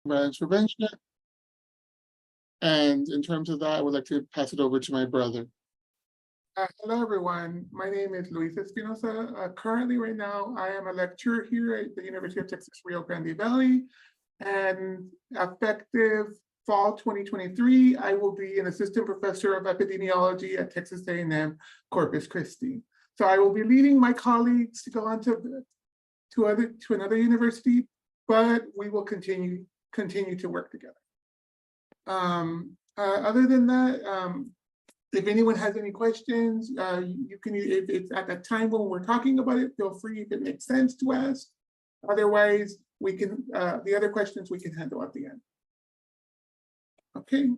violence prevention. And in terms of that, I would like to pass it over to my brother. Hello, everyone. My name is Luis Espinosa. Currently, right now, I am a lecturer here at the University of Texas, Rio Grande Valley. And effective fall 2023, I will be an assistant professor of epidemiology at Texas A&M Corpus Christi. So I will be leaving my colleagues to go on to another university, but we will continue to work together. Other than that, if anyone has any questions, you can, if it's at that time when we're talking about it, feel free if it makes sense to ask. Otherwise, we can, the other questions we can handle at the end. Okay.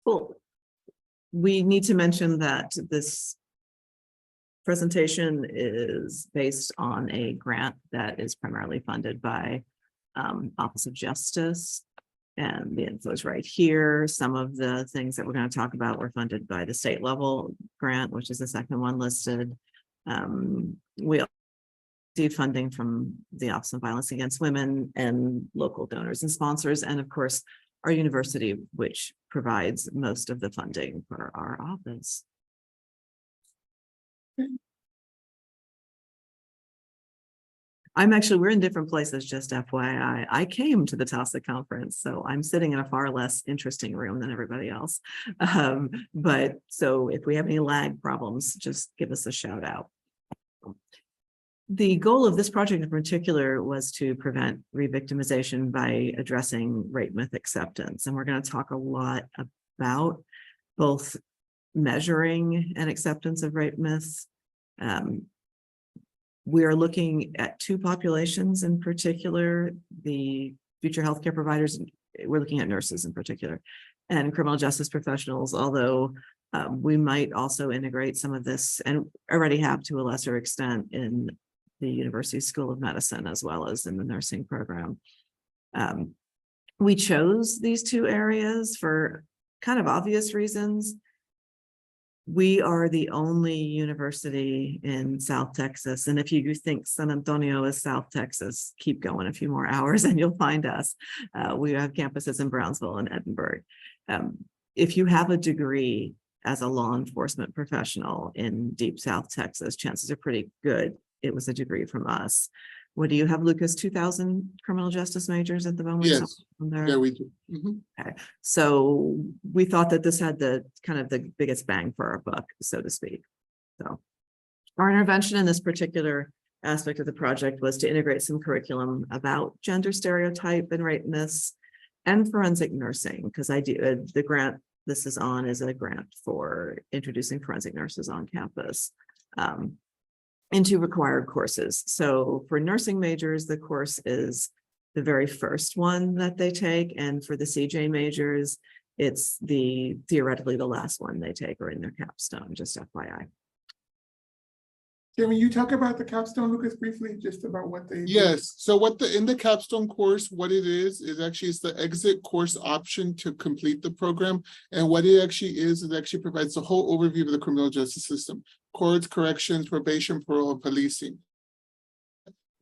Cool. We need to mention that this presentation is based on a grant that is primarily funded by Office of Justice. And the info is right here. Some of the things that we're going to talk about were funded by the state level grant, which is the second one listed. We receive funding from the Office of Violence Against Women and local donors and sponsors, and of course, our university, which provides most of the funding for our office. We're in different places, just FYI. I came to the TASA conference, so I'm sitting in a far less interesting room than everybody else. But so if we have any lag problems, just give us a shout out. The goal of this project in particular was to prevent re-victimization by addressing rape myth acceptance. And we're going to talk a lot about both measuring and acceptance of rape myths. We are looking at two populations in particular, the future healthcare providers, we're looking at nurses in particular, and criminal justice professionals, although we might also integrate some of this, and already have to a lesser extent, in the University School of Medicine, as well as in the nursing program. We chose these two areas for kind of obvious reasons. We are the only university in South Texas. And if you think San Antonio is South Texas, keep going a few more hours and you'll find us. We have campuses in Brownsville and Edinburgh. If you have a degree as a law enforcement professional in deep South Texas, chances are pretty good it was a degree from us. What do you have, Lucas? 2,000 criminal justice majors at the moment? Yes, yeah, we do. Okay. So we thought that this had the kind of the biggest bang for our buck, so to speak. So our intervention in this particular aspect of the project was to integrate some curriculum about gender stereotype and rape myths and forensic nursing, because the grant this is on is a grant for introducing forensic nurses on campus. Into required courses. So for nursing majors, the course is the very first one that they take. And for the CJ majors, it's theoretically the last one they take, or in their capstone, just FYI. Can you talk about the capstone, Lucas, briefly, just about what they do? Yes, so in the capstone course, what it is actually it's the exit course option to complete the program. And what it actually is, it actually provides the whole overview of the criminal justice system: courts, corrections, probation, parole, and policing.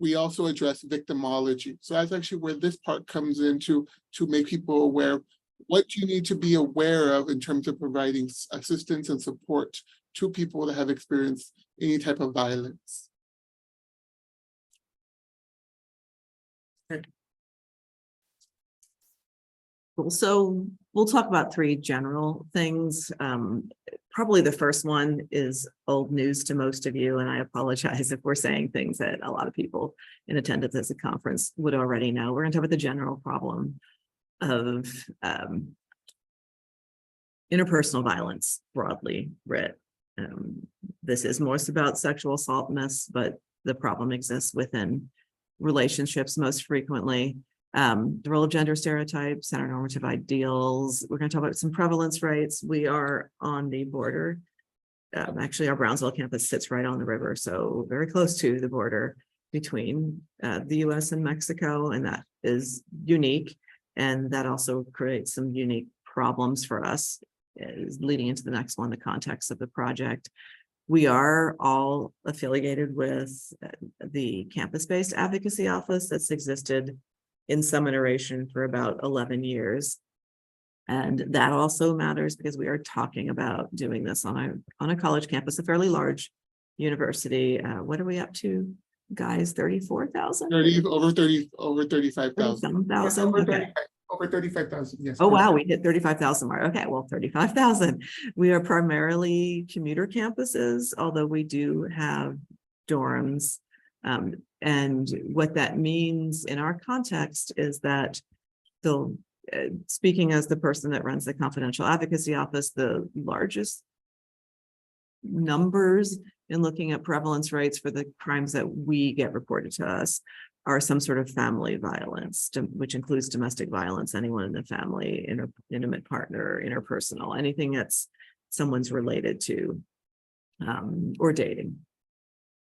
We also address victimology. So that's actually where this part comes in to make people aware what you need to be aware of in terms of providing assistance and support to people that have experienced any type of violence. Okay. Cool. So we'll talk about three general things. Probably the first one is old news to most of you, and I apologize if we're saying things that a lot of people in attendance at the conference would already know. We're going to talk about the general problem of interpersonal violence, broadly writ. This is most about sexual assault myths, but the problem exists within relationships most frequently. The role of gender stereotypes and our normative ideals. We're going to talk about some prevalence rates. We are on the border. Actually, our Brownsville campus sits right on the river, so very close to the border between the US and Mexico, and that is unique. And that also creates some unique problems for us, is leading into the next one, the context of the project. We are all affiliated with the campus-based advocacy office that's existed in some iteration for about 11 years. And that also matters because we are talking about doing this on a college campus, a fairly large university. What are we up to, guys? 34,000? 30, over 35,000. Yes, 37,000? over Okay. 35 over 35,000, yes. Oh, correct. wow, we hit 35,000 mark. Okay, well, 35,000. We are primarily commuter campuses, although we do have dorms. And what that means in our context is that the speaking as the person that runs the confidential advocacy office, the largest numbers in looking at prevalence rates for the crimes that we get reported to us are some sort of family violence, which includes domestic violence, anyone in the family, intimate partner, interpersonal, anything that's someone's related to or dating.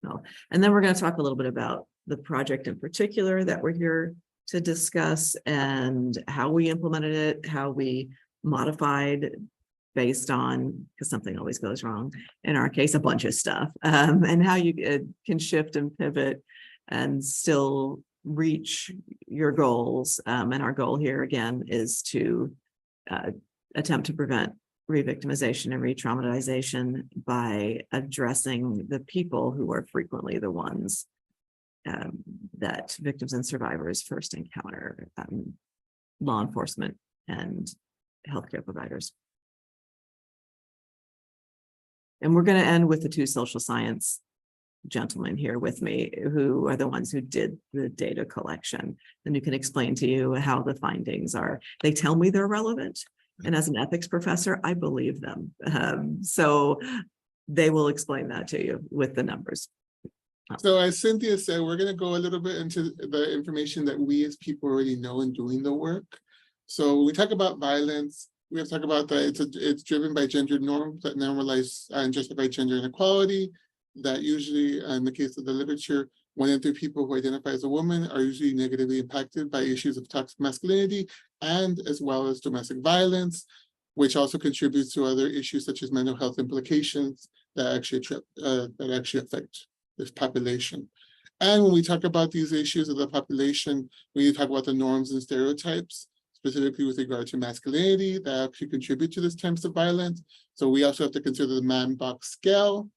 No. And then we're going to talk a little bit about the project in particular that we're here to discuss and how we implemented it, how we modified based on, because something always goes wrong, in our case, a bunch of stuff, and how you can shift and pivot and still reach your goals. And our goal here again is to attempt to prevent re-victimization and re-traumatization by addressing the people who are frequently the ones that victims and survivors first encounter, law enforcement and healthcare providers. And we're going to end with the two social science gentlemen here with me, who are the ones who did the data collection, and who can explain to you how the findings are. They tell me they're relevant, and as an ethics professor, I believe them. So they will explain that to you with the numbers. So as Cynthia said, we're going to go a little bit into the information that we as people already know in doing the work. So when we talk about violence, we have to talk about that it's driven by gender norms that normalize and justify gender inequality, that usually, in the case of the literature, 1 in 3 people who identify as a woman are usually negatively impacted by issues of toxic masculinity and as well as domestic violence, which also contributes to other issues such as mental health implications that actually affect this population. And when we talk about these issues of the population, we talk about the norms and stereotypes, specifically with regard to masculinity, that actually contribute to this types of violence. So we also have to consider the man box scale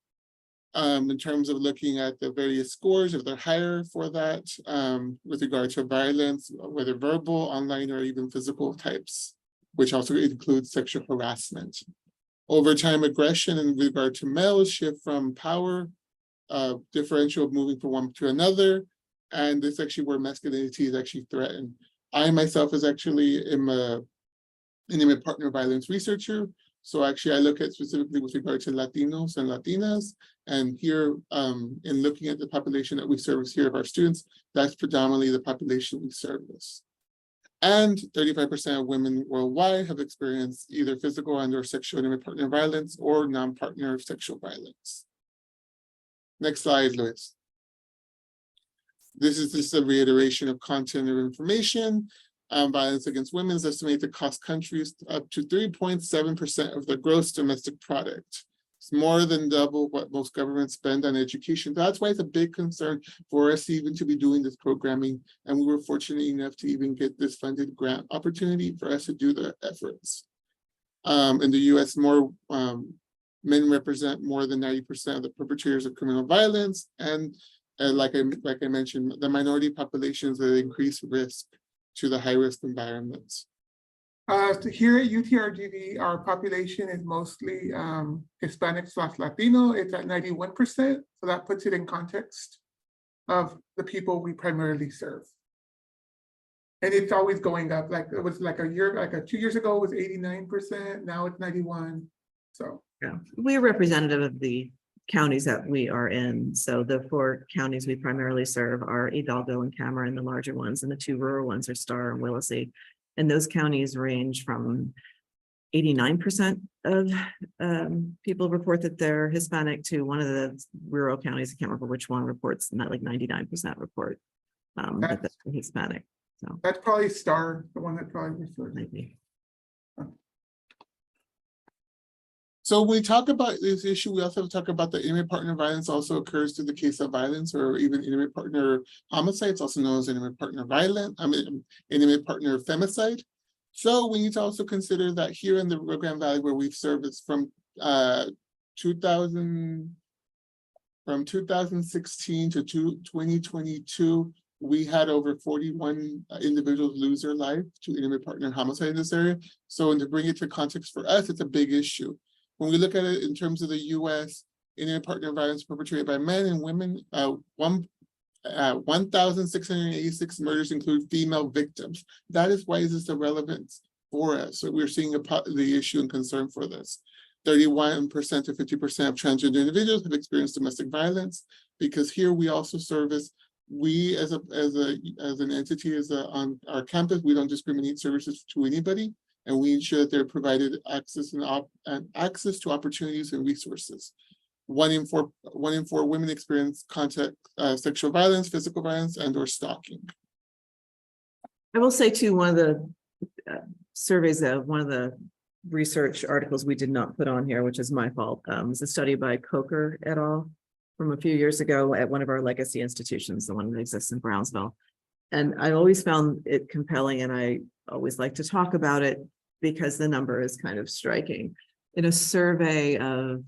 in terms of looking at the various scores, if they're higher for that, with regard to violence, whether verbal, online, or even physical types, which also includes sexual harassment. Over time, aggression in regard to males shift from power, differential of moving from one to another, and this is actually where masculinity is actually threatened. I myself is actually am an intimate partner violence researcher. So actually I look at specifically with regard to Latinos and Latinas, and here in looking at the population that we service here of our students, that's predominantly the population we service. And 35% of women worldwide have experienced either physical and or sexual intimate partner violence or non-partner sexual violence. Next slide, Luis. This is just a reiteration of content or information. Violence against women is estimated to cost countries up to 3.7% of their gross domestic product. It's more than double what most governments spend on education. That's why it's a big concern for us even to be doing this programming. And we were fortunate enough to even get this funded grant opportunity for us to do the efforts. In the US, more men represent more than 90% of the perpetrators of criminal violence. And like I mentioned, the minority populations at increased risk to the high-risk environments. So here at UTRGV, our population is mostly Hispanic/Latino. It's at 91%. So that puts it in context of the people we primarily serve. And it's always going up. Like it was like 2 years ago, it was 89%. Now it's 91. So yeah, we're representative of the counties that we are in. So the 4 counties we primarily serve are Hidalgo and Cameron, the larger ones, and the 2 rural ones are Starr and Willacy. And those counties range from 89% of people report that they're Hispanic to one of the rural counties, I can't remember which one, reports not like 99% report that they're Hispanic. So that's probably Starr, the one that probably referred. maybe. So when we talk about this issue, we also have to talk about the intimate partner violence also occurs to the case of violence or even intimate partner homicide. It's also known as intimate partner intimate partner femicide. So we need to also consider that here in the Rio Grande Valley where we've served is from 2016 to 2022, we had over 41 individuals lose their life to intimate partner homicide in this area. So, and to bring it to context for us, it's a big issue. When we look at it in terms of the US, intimate partner violence perpetrated by men and women, 1,686 murders include female victims. That is why this is relevant for us. So we're seeing the issue and concern for this. 31% to 50% of transgender individuals have experienced domestic violence, because here we also service, we as an entity, on our campus, we don't discriminate services to anybody, and we ensure that they're provided access and access to opportunities and resources. 1 in 4 women experience sexual violence, physical violence, and/or stalking. I will say too, one of the surveys of one of the research articles we did not put on here, which is my fault, is a study by Coker et al. From a few years ago at one of our legacy institutions, the one that exists in Brownsville. And I always found it compelling, and I always like to talk about it because the number is kind of striking. In a survey of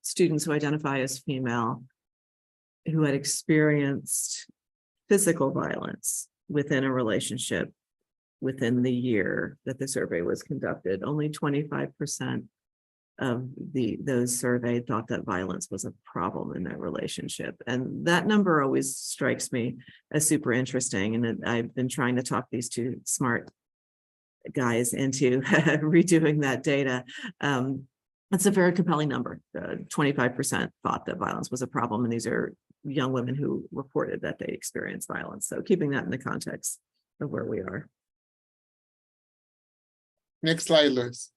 students who identify as female who had experienced physical violence within a relationship within the year that the survey was conducted, only 25% of those surveyed thought that violence was a problem in that relationship. And that number always strikes me as super interesting. And I've been trying to talk these two smart guys into redoing that data. It's a very compelling number. 25% thought that violence was a problem. And these are young women who reported that they experienced violence. So keeping that in the context of where we are. Next slide, Liz.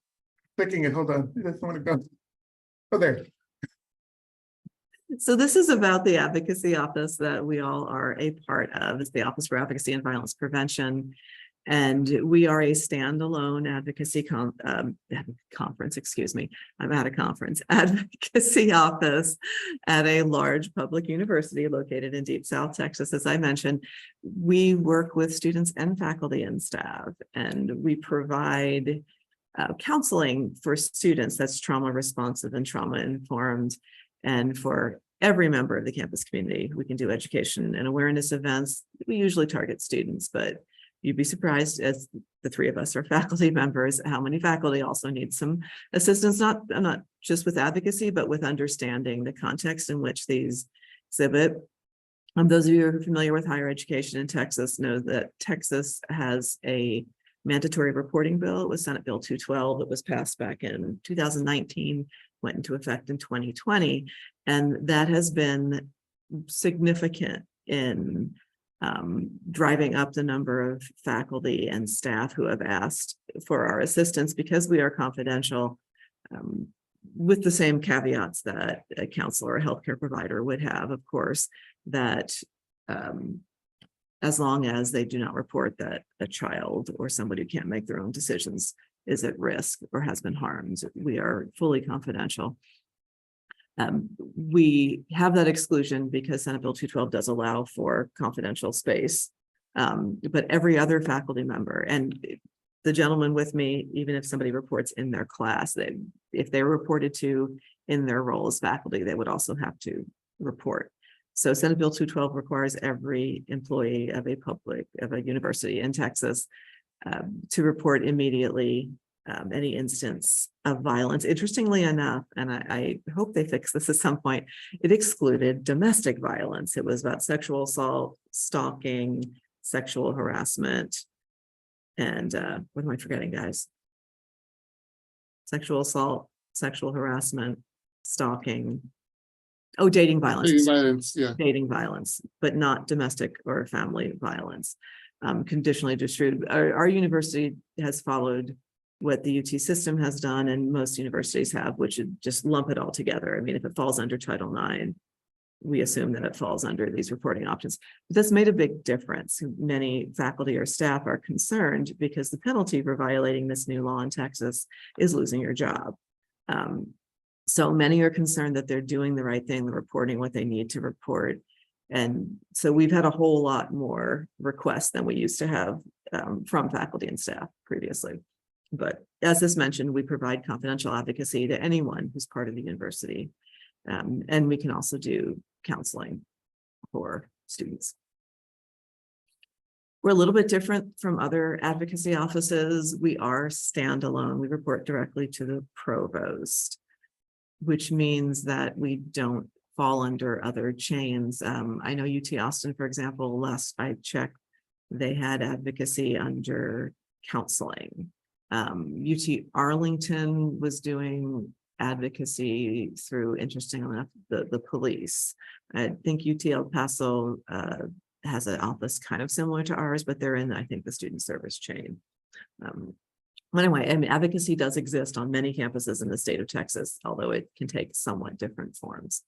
Clicking it, hold on, it doesn't want to go. Oh, there. So this is about the advocacy office that we all are a part of. It's the Office for Advocacy and Violence Prevention. And we are a standalone advocacy conference, excuse me, I'm at a conference, advocacy office at a large public university located in Deep South Texas. As I mentioned, we work with students and faculty and staff, and we provide counseling for students that's trauma responsive and trauma informed. And for every member of the campus community, we can do education and awareness events. We usually target students, but you'd be surprised, as the three of us are faculty members, how many faculty also need some assistance, not just with advocacy, but with understanding the context in which these exhibit. Those of you who are familiar with higher education in Texas know that Texas has a mandatory reporting bill. It was Senate Bill 212 that was passed back in 2019, went into effect in 2020. And that has been significant in driving up the number of faculty and staff who have asked for our assistance, because we are confidential, with the same caveats that a counselor or healthcare provider would have, of course, that as long as they do not report that a child or somebody who can't make their own decisions is at risk or has been harmed, we are fully confidential. We have that exclusion because Senate Bill 212 does allow for confidential space, but every other faculty member, and the gentleman with me, even if somebody reports in their class, if they're reported to in their role as faculty, they would also have to report. So Senate Bill 212 requires every employee of a university in Texas to report immediately any instance of violence. Interestingly enough, and I hope they fix this at some point, it excluded domestic violence. It was about sexual assault, stalking, sexual harassment, and what am I forgetting, guys? Sexual assault, sexual harassment, stalking. Oh, dating violence. Dating violence, yeah. Dating violence, but not domestic or family violence. Conditionally distributed. Our university has followed what the UT system has done, and most universities have, which is just lump it all together. I mean, if it falls under Title IX, we assume that it falls under these reporting options. But that's made a big difference. Many faculty or staff are concerned because the penalty for violating this new law in Texas is losing your job. So many are concerned that they're doing the right thing, they're reporting what they need to report. And so we've had a whole lot more requests than we used to have from faculty and staff previously. But as is mentioned, we provide confidential advocacy to anyone who's part of the university. And we can also do counseling for students. We're a little bit different from other advocacy offices. We are standalone. We report directly to the provost, which means that we don't fall under other chains. I know UT Austin, for example, last I checked, they had advocacy under counseling. UT Arlington was doing advocacy through, interesting enough, the police. I think UT El Paso has an office kind of similar to ours, but they're in, I think, the student service chain. Anyway, I mean, advocacy does exist on many campuses in the state of Texas, although it can take somewhat different forms.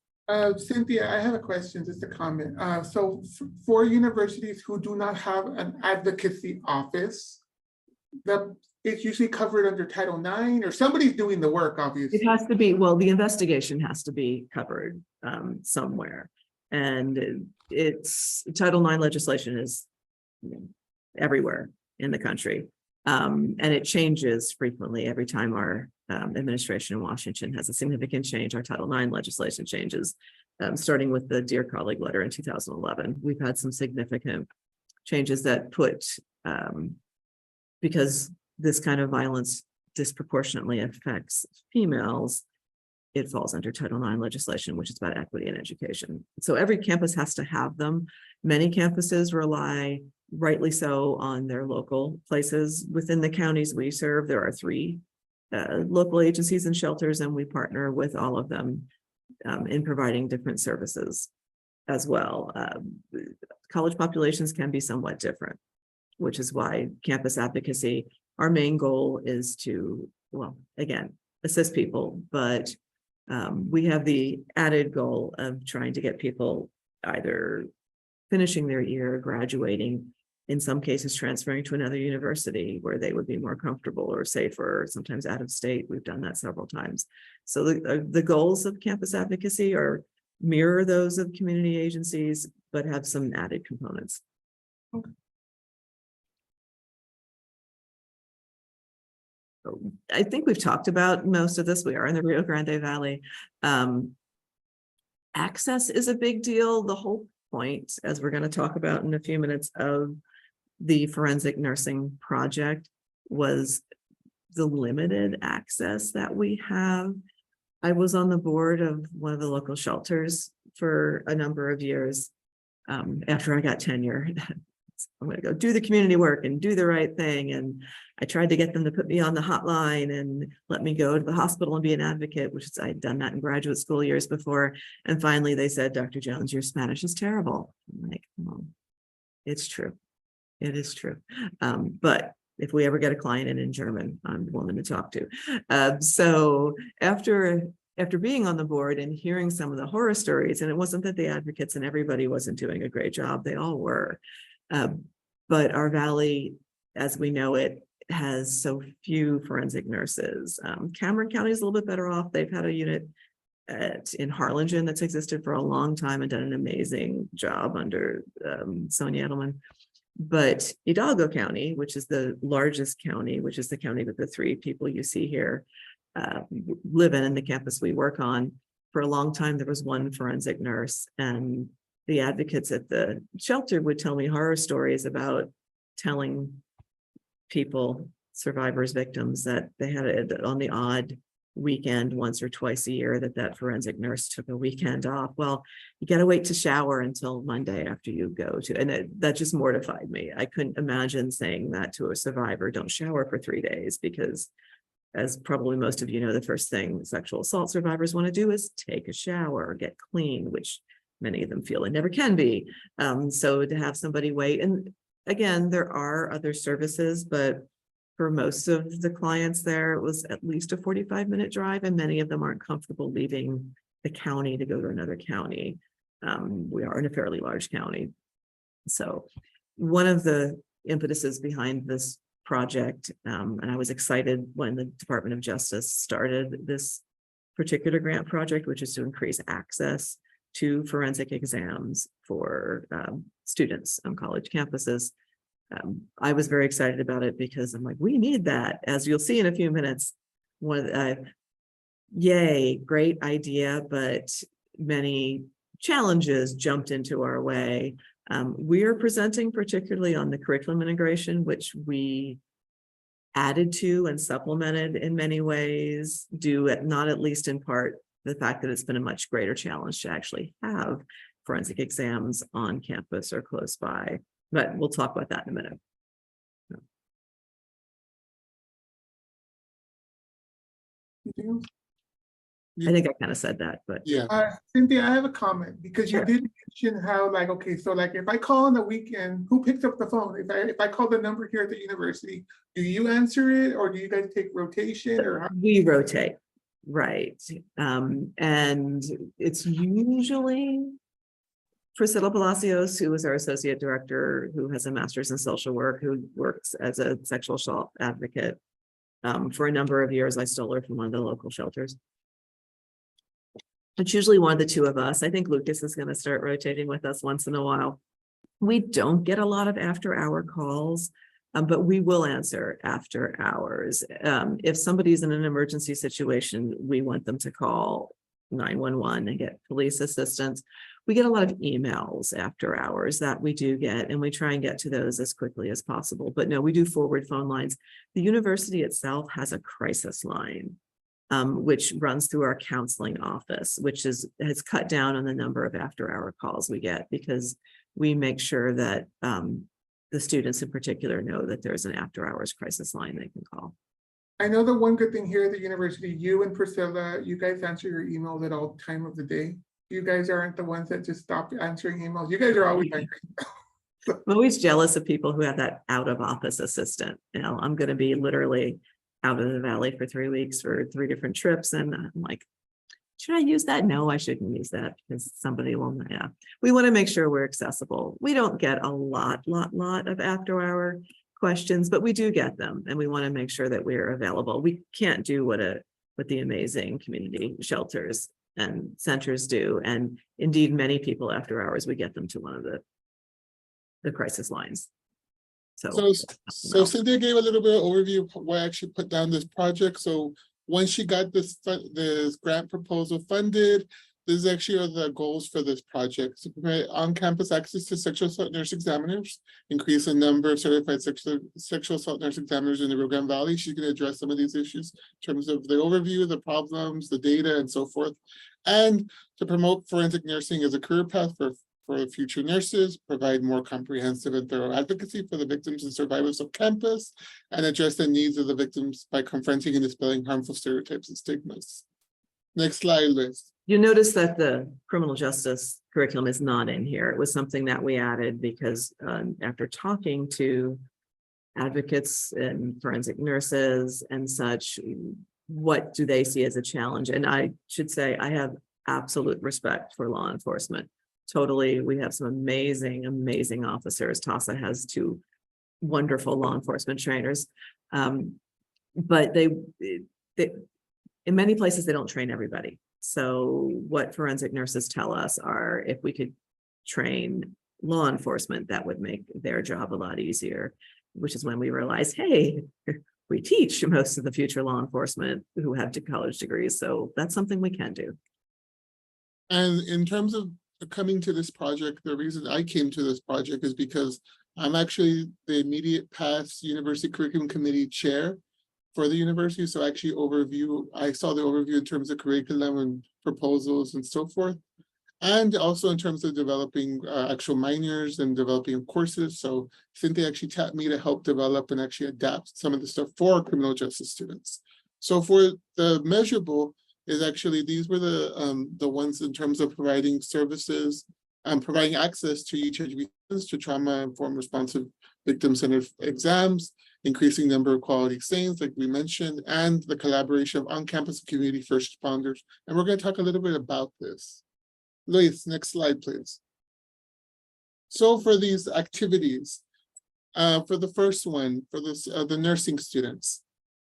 Cynthia, I have a question, just a comment. So for universities who do not have an advocacy office, it's usually covered under Title IX, or somebody's doing the work, obviously. It has to be, well, the investigation has to be covered somewhere. And it's Title IX legislation is everywhere in the country. And it changes frequently every time our administration in Washington has a significant change. Our Title IX legislation changes, starting with the Dear Colleague letter in 2011. We've had some significant changes that put, because this kind of violence disproportionately affects females, it falls under Title IX legislation, which is about equity in education. So every campus has to have them. Many campuses rely, rightly so, on their local places. Within the counties we serve, there are 3 local agencies and shelters, and we partner with all of them in providing different services as well. College populations can be somewhat different, which is why campus advocacy, our main goal is to, well, again, assist people, but we have the added goal of trying to get people either finishing their year, graduating, in some cases transferring to another university where they would be more comfortable or safer, sometimes out of state. We've done that several times. So the goals of campus advocacy are mirror those of community agencies, but have some added components. Okay. I think we've talked about most of this. We are in the Rio Grande Valley. Access is a big deal. The whole point, as we're going to talk about in a few minutes, of the forensic nursing project was the limited access that we have. I was on the board of one of the local shelters for a number of years after I got tenure. I'm going to go do the community work and do the right thing. And I tried to get them to put me on the hotline and let me go to the hospital and be an advocate, which is, I'd done that in graduate school years before. And finally they said, Dr. Jones, your Spanish is terrible. I'm like, oh, it's true. It is true. But if we ever get a client in German, I'm willing to talk to. So after being on the board and hearing some of the horror stories, and it wasn't that the advocates and everybody wasn't doing a great job, they all were. But our valley, as we know it, has so few forensic nurses. Cameron County is a little bit better off. They've had a unit in Harlingen that's existed for a long time and done an amazing job under Sonia Edelman. But Hidalgo County, which is the largest county, which is the county that the 3 people you see here live in the campus we work on, for a long time there was 1 forensic nurse, and the advocates at the shelter would tell me horror stories about telling people, survivors, victims, that they had on the odd weekend once or twice a year that forensic nurse took a weekend off. Well, you got to wait to shower until Monday after you go to, and that just mortified me. I couldn't imagine saying that to a survivor, don't shower for 3 days, because as probably most of you know, the first thing sexual assault survivors want to do is take a shower, get clean, which many of them feel it never can be. So to have somebody wait, and again, there are other services, but for most of the clients there, it was at least a 45-minute drive, and many of them aren't comfortable leaving the county to go to another county. We are in a fairly large county. So one of the impetuses behind this project, and I was excited when the Department of Justice started this particular grant project, which is to increase access to forensic exams for students on college campuses. I was very excited about it because I'm like, we need that, as you'll see in a few minutes. Yay, great idea, but many challenges jumped into our way. We are presenting particularly on the curriculum integration, which we added to and supplemented in many ways, due at not at least in part the fact that it's been a much greater challenge to actually have forensic exams on campus or close by. But we'll talk about that in a minute. I think I kind of said that, but Yeah, Cynthia, I have a comment because you Sure. did mention how, like, okay, so like if I call on the weekend, who picks up the phone? If I call the number here at the university, do you answer it or do you guys take rotation or how? we rotate, right? And it's usually Priscilla Palacios, who is our associate director, who has a master's in social work, who works as a sexual assault advocate. For a number of years, I stole her from one of the local shelters. It's usually one of the two of us. I think Lucas is going to start rotating with us once in a while. We don't get a lot of after-hour calls, but we will answer after hours. If somebody's in an emergency situation, we want them to call 911 and get police assistance. We get a lot of emails after hours that we do get, and we try and get to those as quickly as possible. But no, we do forward phone lines. The university itself has a crisis line, which runs through our counseling office, which has cut down on the number of after-hour calls we get, because we make sure that the students in particular know that there's an after-hours crisis line they can call. I know the one good thing here at the university, you and Priscilla, you guys answer your emails at all time of the day. You guys aren't the ones that just stop answering emails. You guys are always answering. I'm always jealous of people who have that out-of-office assistant. You know, I'm going to be literally out of the valley for 3 weeks for 3 different trips, and I'm like, should I use that? No, I shouldn't use that because somebody will. Yeah, we want to make sure we're accessible. We don't get a lot of after-hour questions, but we do get them, and we want to make sure that we're available. We can't do what the amazing community shelters and centers do, and indeed many people after hours we get them to one of the crisis lines. so Cynthia gave a little bit of overview of why I actually put down this project. So once she got this grant proposal funded, this is actually the goals for this project: to provide on-campus access to sexual assault nurse examiners, increase the number of certified sexual assault nurse examiners in the Rio Grande Valley. She's going to address some of these issues in terms of the overview, the problems, the data, and so forth, and to promote forensic nursing as a career path for future nurses, provide more comprehensive and thorough advocacy for the victims and survivors of campus, and address the needs of the victims by confronting and dispelling harmful stereotypes and stigmas. Next slide, Liz. You notice that the criminal justice curriculum is not in here. It was something that we added because after talking to advocates and forensic nurses and such, what do they see as a challenge? And I should say I have absolute respect for law enforcement. Totally. We have some amazing officers. TASA has 2 wonderful law enforcement trainers. But they in many places, they don't train everybody. So what forensic nurses tell us are, if we could train law enforcement, that would make their job a lot easier, which is when we realized, hey, we teach most of the future law enforcement who have college degrees. So that's something we can do. And in terms of coming to this project, the reason I came to this project is because I'm actually the immediate past University Curriculum Committee chair for the university. So actually I saw the overview in terms of curriculum and proposals and so forth. And also in terms of developing actual minors and developing courses. So Cynthia actually tapped me to help develop and actually adapt some of the stuff for criminal justice students. So for the measurable is actually, these were the ones in terms of providing services and providing access to EHHV to trauma-informed responsive victim-centered exams, increasing number of quality SANEs, like we mentioned, and the collaboration of on-campus community first responders. And we're going to talk a little bit about this. Luis, next slide, please. So for these activities, for the first one, for this, the nursing students,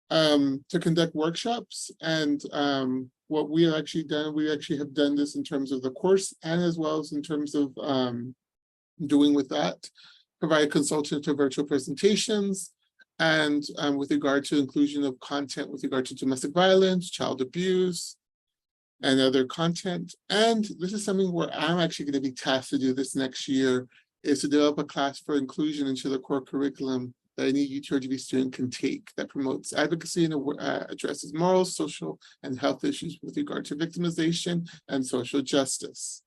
to conduct workshops and what we have actually done, we actually have done this in terms of the course and as well as in terms of doing with that, provide consultative virtual presentations, and with regard to inclusion of content with regard to domestic violence, child abuse, and other content. And this is something where I'm actually going to be tasked to do this next year, is to develop a class for inclusion into the core curriculum that any UTRGV student can take that promotes advocacy and addresses moral, social, and health issues with regard to victimization and social justice.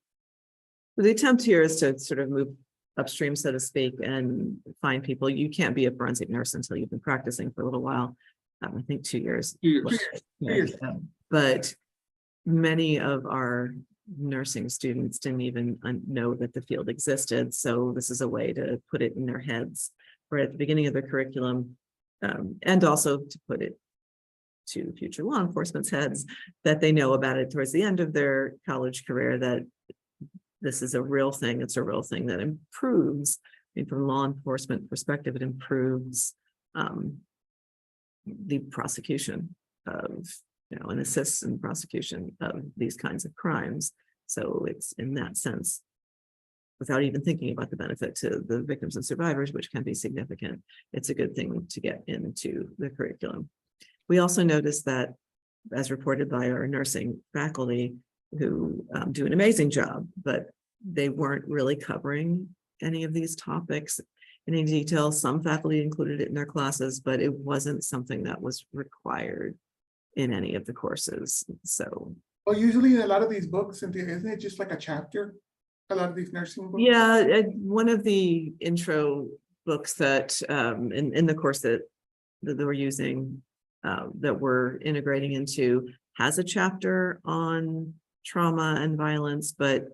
The attempt here is to sort of move upstream, so to speak, and find people. You can't be a forensic nurse until you've been practicing for a little while. I think 2 years. 2 years. But many of our nursing students didn't even know that the field existed. So this is a way to put it in their heads right at the beginning of their curriculum, and also to put it to future law enforcement's heads that they know about it towards the end of their college career, that this is a real thing. It's a real thing that improves, I mean, from a law enforcement perspective, it improves the prosecution of, and assists in prosecution of these kinds of crimes. So it's in that sense, without even thinking about the benefit to the victims and survivors, which can be significant, it's a good thing to get into the curriculum. We also noticed that, as reported by our nursing faculty, who do an amazing job, but they weren't really covering any of these topics in any detail. Some faculty included it in their classes, but it wasn't something that was required in any of the courses. So, Well, usually in a lot of these books, Cynthia, isn't it just like a chapter? A lot of these nursing books? yeah, one of the intro books that in the course that we're using, that we're integrating into, has a chapter on trauma and violence, but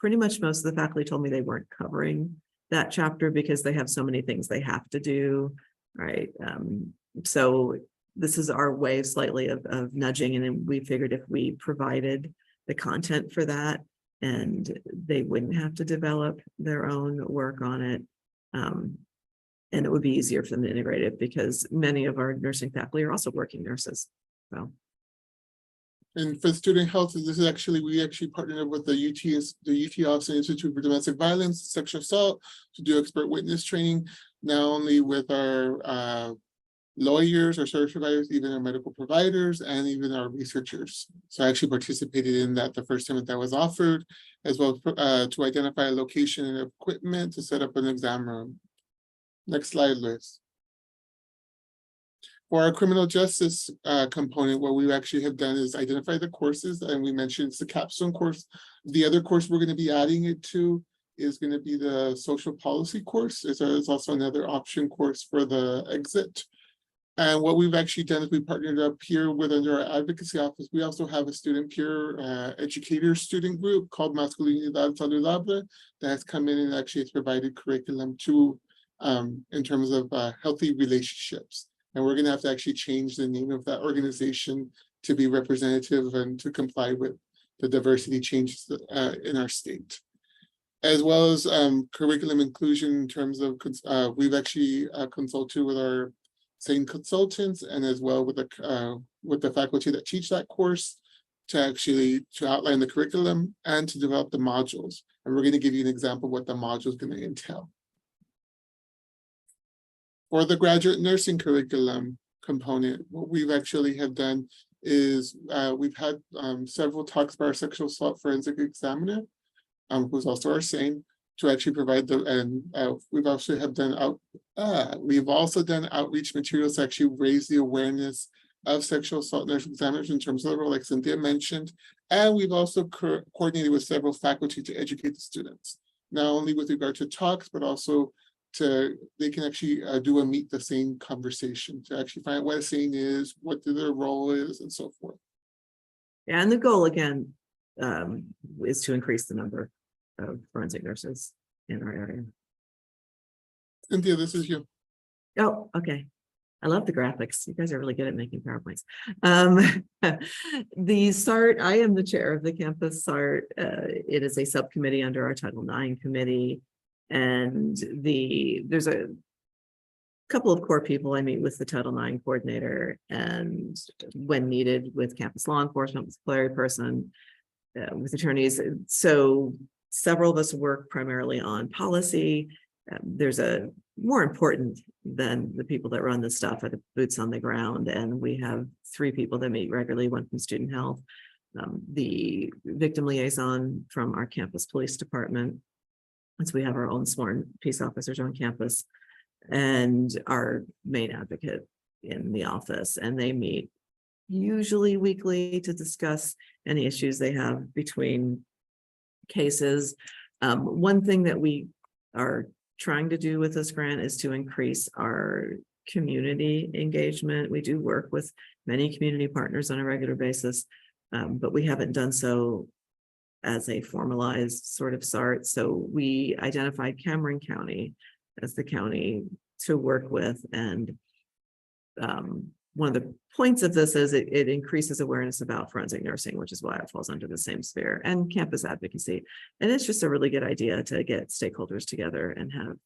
pretty much most of the faculty told me they weren't covering that chapter because they have so many things they have to do, right? So this is our way slightly of nudging, and then we figured if we provided the content for that, and they wouldn't have to develop their own work on it, and it would be easier for them to integrate it, because many of our nursing faculty are also working nurses. So, and for student health, this is actually, we actually partnered up with the UT Austin Institute for Domestic Violence, Sexual Assault, to do expert witness training, not only with our lawyers, our service providers, even our medical providers, and even our researchers. So I actually participated in that the first time that was offered, as well as to identify a location and equipment to set up an exam room. Next slide, Liz. For our criminal justice component, what we actually have done is identify the courses, and we mentioned it's the capstone course. The other course we're going to be adding it to is going to be the social policy course. There's also another option course for the exit. And what we've actually done is we partnered up here with under our advocacy office. We also have a student peer educator student group called Masculinidad Saludable that has come in and actually has provided curriculum to in terms of healthy relationships. And we're going to have to actually change the name of that organization to be representative and to comply with the diversity changes in our state. As well as curriculum inclusion in terms of, we've actually consulted with our same consultants, and as well with the faculty that teach that course to outline the curriculum and to develop the modules. And we're going to give you an example of what the module is going to entail. For the graduate nursing curriculum component, what we've actually have done is we've had several talks by our sexual assault forensic examiner, who's also our SANE, to actually provide the, and we've also have done we've also done outreach materials to actually raise the awareness of sexual assault nurse examiners in terms of the role, like Cynthia mentioned. And we've also coordinated with several faculty to educate the students, not only with regard to talks, but also they can actually do a meet the SANE conversation to actually find out what a SANE is, what their role is, and so forth. and the goal again is to increase the number of forensic nurses in our area. Cynthia, this is you. Oh, okay. I love the graphics. You guys are really good at making PowerPoints. The SART, I am the chair of the campus SART. It is a subcommittee under our Title IX committee. And there's couple of core people. I meet with the Title IX coordinator, and when needed with campus law enforcement, with Clary person, with attorneys. So several of us work primarily on policy. There's a more important than the people that run this stuff are the boots on the ground. And we have 3 people that meet regularly, one from student health, the victim liaison from our campus police department, since we have our own sworn peace officers on campus, and our main advocate in the office. And they meet usually weekly to discuss any issues they have between cases. One thing that we are trying to do with this grant is to increase our community engagement. We do work with many community partners on a regular basis, but we haven't done so as a formalized sort of SART. So we identified Cameron County as the county to work with. And one of the points of this is it increases awareness about forensic nursing, which is why it falls under the same sphere, and campus advocacy. And it's just a really good idea to get stakeholders together and have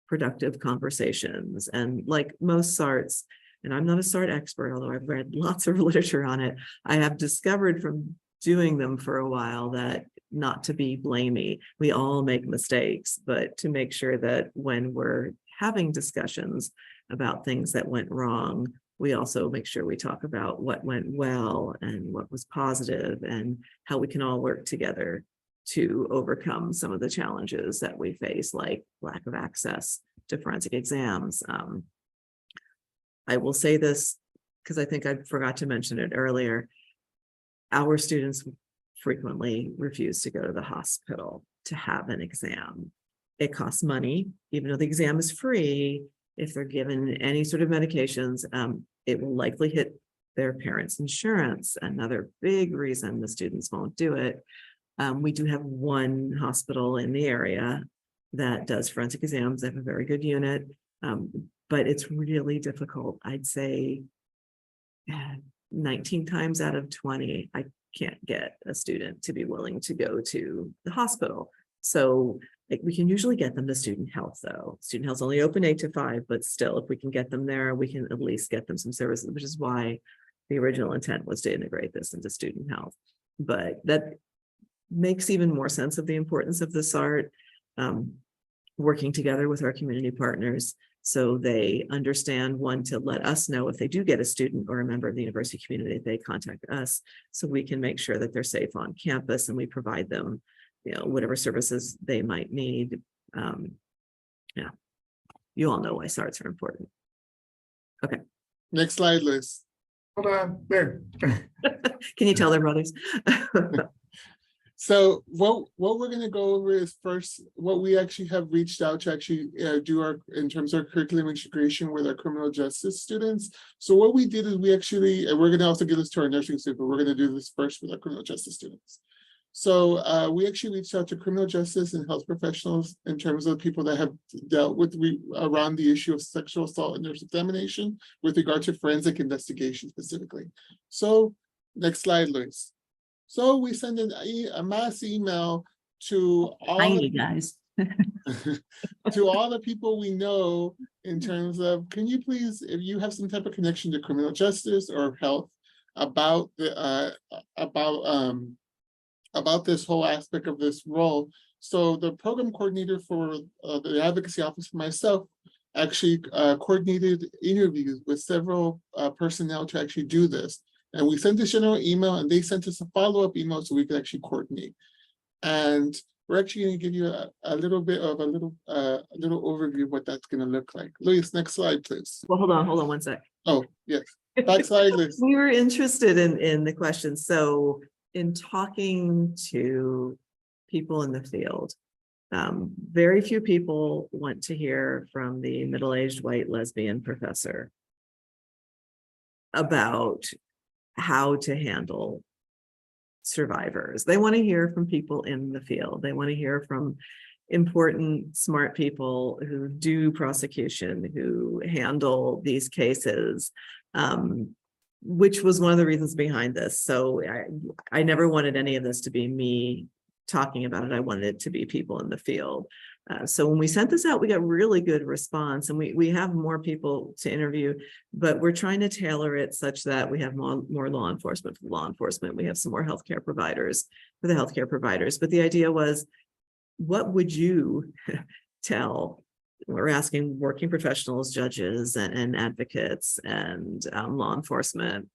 productive conversations. And like most SARTs, and I'm not a SART expert, although I've read lots of literature on it, I have discovered from doing them for a while that not to be blamey. We all make mistakes, but to make sure that when we're having discussions about things that went wrong, we also make sure we talk about what went well and what was positive and how we can all work together to overcome some of the challenges that we face, like lack of access to forensic exams. I will say this because I think I forgot to mention it earlier. Our students frequently refuse to go to the hospital to have an exam. It costs money, even though the exam is free. If they're given any sort of medications, it will likely hit their parents' insurance. Another big reason the students won't do it. We do have one hospital in the area that does forensic exams. They have a very good unit, but it's really difficult. I'd say 19 times out of 20, I can't get a student to be willing to go to the hospital. So we can usually get them to student health, though. Student health's only open 8 to 5, but still, if we can get them there, we can at least get them some services, which is why the original intent was to integrate this into student health. But that makes even more sense of the importance of the SART, working together with our community partners so they understand, one, to let us know if they do get a student or a member of the university community, they contact us so we can make sure that they're safe on campus and we provide them, you know, whatever services they might need. Yeah, you all know why SARTs are important. Okay. Next slide, Liz. Hold on, there. Can you tell their brothers? So what we're going to go over is first what we actually have reached out to actually do our in terms of curriculum integration with our criminal justice students. So what we did is we actually, and we're going to also give this to our nursing students, but we're going to do this first with our criminal justice students. So we actually reached out to criminal justice and health professionals in terms of people that have dealt with around the issue of sexual assault and nurse examination with regard to forensic investigation specifically. So next slide, Luis. So we send a mass email to all you guys. to all the people we know in terms of, can you please, if you have some type of connection to criminal justice or health about the about this whole aspect of this role. So the program coordinator for the advocacy office for myself actually coordinated interviews with several personnel to actually do this. And we sent this general email and they sent us a follow-up email so we could actually coordinate. And we're actually going to give you a little bit of a little overview of what that's going to look like. Luis, next slide, please. Well, hold on one sec. Oh, yes. Next slide, Luis. We were interested in the question. So in talking to people in the field, very few people want to hear from the middle-aged white lesbian professor about how to handle survivors. They want to hear from people in the field. They want to hear from important, smart people who do prosecution, who handle these cases, which was one of the reasons behind this. So I never wanted any of this to be me talking about it. I wanted it to be people in the field. So when we sent this out, we got really good response, and we have more people to interview, but we're trying to tailor it such that we have more law enforcement for law enforcement. We have some more healthcare providers for the healthcare providers. But the idea was, what would you tell? We're asking working professionals, judges, and advocates, and law enforcement,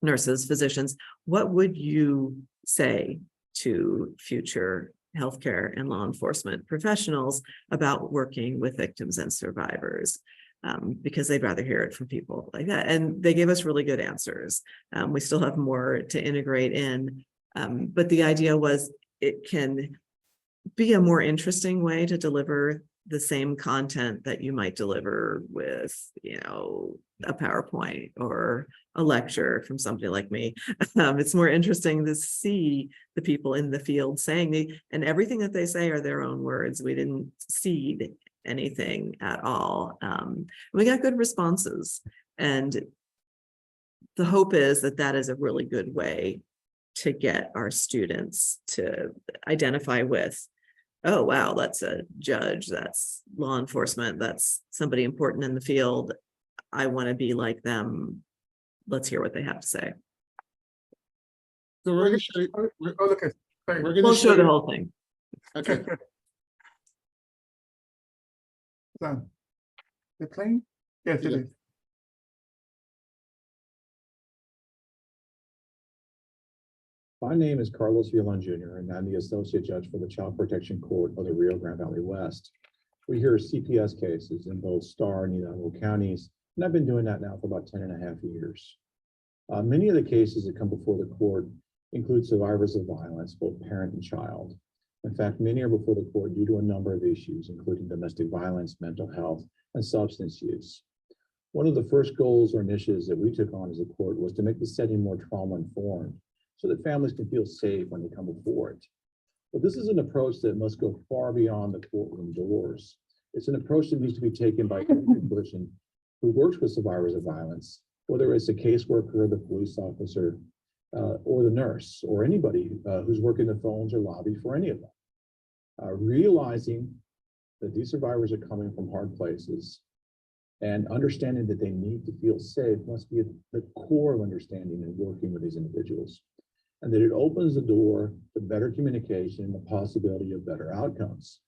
nurses, physicians. What would you say to future healthcare and law enforcement professionals about working with victims and survivors? Because they'd rather hear it from people like that. And they gave us really good answers. We still have more to integrate in, but the idea was it can be a more interesting way to deliver the same content that you might deliver with, a PowerPoint or a lecture from somebody like me. It's more interesting to see the people in the field saying and everything that they say are their own words. We didn't seed anything at all. We got good responses, and the hope is that that is a really good way to get our students to identify with, oh, wow, that's a judge, that's law enforcement, that's somebody important in the field. I want to be like them. Let's hear what they have to say. So we're going to show you, Oh, look, sorry. we're going We'll to show show the you. whole thing. Okay. Done. The plane? Yes, it Yeah. is. My name is Carlos Villan Jr., and I'm the Associate Judge for the Child Protection Court of the Rio Grande Valley West. We hear CPS cases in both Starr and Hidalgo counties, and I've been doing that now for about 10 and a half years. Many of the cases that come before the court include survivors of violence, both parent and child. In fact, many are before the court due to a number of issues, including domestic violence, mental health, and substance use. One of the first goals or initiatives that we took on as a court was to make the setting more trauma-informed, so that families can feel safe when they come before it. But this is an approach that must go far beyond the courtroom doors. It's an approach that needs to be taken by every person who works with survivors of violence, whether it's the caseworker, the police officer, or the nurse, or anybody who's working the phones or lobby for any of them. Realizing that these survivors are coming from hard places and understanding that they need to feel safe must be at the core of understanding and working with these individuals. And that it opens the door to better communication and the possibility of better outcomes.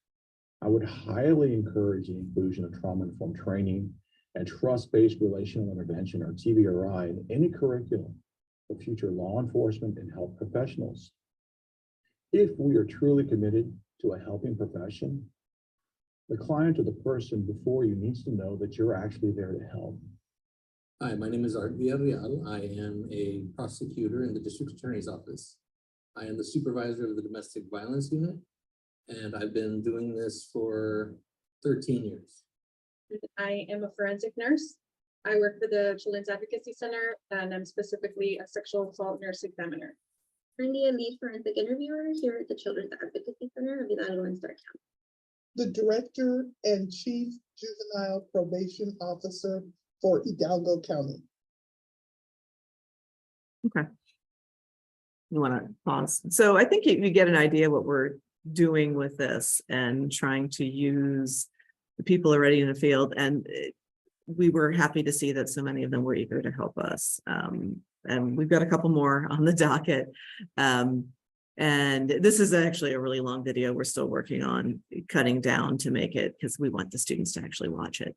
I would highly encourage the inclusion of trauma-informed training and trust-based relational intervention, or TBRI, in any curriculum for future law enforcement and health professionals. If we are truly committed to a helping profession, the client or the person before you needs to know that you're actually there to help. Hi, my name is Art Villarreal. I am a prosecutor in the District Attorney's Office. I am the supervisor of the Domestic Violence Unit, and I've been doing this for 13 years. I am a forensic nurse. I work for the Children's Advocacy Center, and I'm specifically a sexual assault nurse examiner. I'm the lead forensic interviewer here at the Children's Advocacy Center of Hidalgo and Starr County. The Director and Chief Juvenile Probation Officer for Hidalgo County. Okay. You want to pause? So I think you get an idea what we're doing with this and trying to use the people already in the field. And we were happy to see that so many of them were eager to help us. And we've got a couple more on the docket. And this is actually a really long video. We're still working on cutting down to make it, because we want the students to actually watch it.